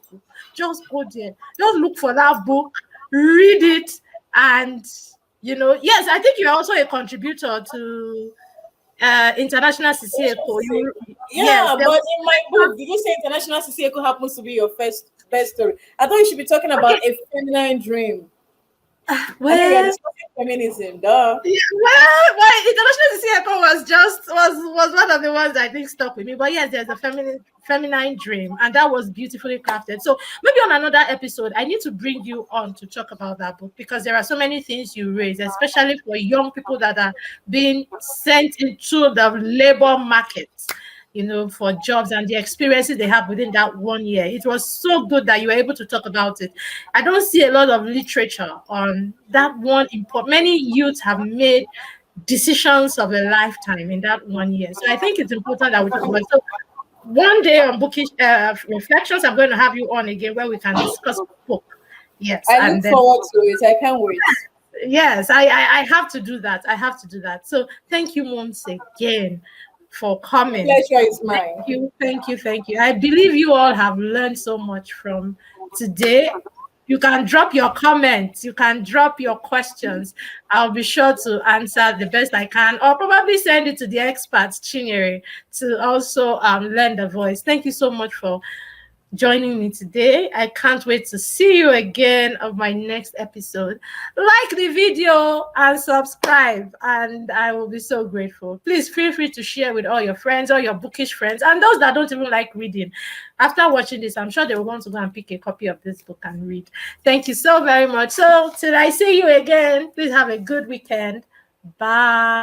Just go there. Just look for that book, read it, and yes, I think you're also a contributor to International CCA. Yes, Yeah, but in my book, did you say International CCA happens to be your first best story? I thought you should be talking about okay. a feminine dream. I mean, we are Well, discussing feminism, duh. yeah, well, International CCA was one of the ones that I think stuck with me. But yes, there's a feminine dream, and that was beautifully crafted. So maybe on another episode, I need to bring you on to talk about that book because there are so many things you raise, especially for young people that are being sent into the labor market, for jobs and the experiences they have within that 1 year. It was so good that you were able to talk about it. I don't see a lot of literature on that one important. Many youths have made decisions of a lifetime in that 1 year. So I think it's important that we talk about it. So one day on Bookish Reflections, I'm going to have you on again where we can discuss the book. Yes, I and look then forward to it. I can't wait. yes, I have to do that. I have to do that. So thank you once again for The coming. pleasure is mine. Thank you. I believe you all have learned so much from today. You can drop your comments, you can drop your questions. I'll be sure to answer the best I can, or probably send it to the experts, Chinyere, to also lend a voice. Thank you so much for joining me today. I can't wait to see you again of my next episode. Like the video and subscribe, and I will be so grateful. Please feel free to share with all your friends, all your bookish friends, and those that don't even like reading. After watching this, I'm sure they will want to go and pick a copy of this book and read. Thank you so very much. So till I see you again, please have a good weekend. Bye.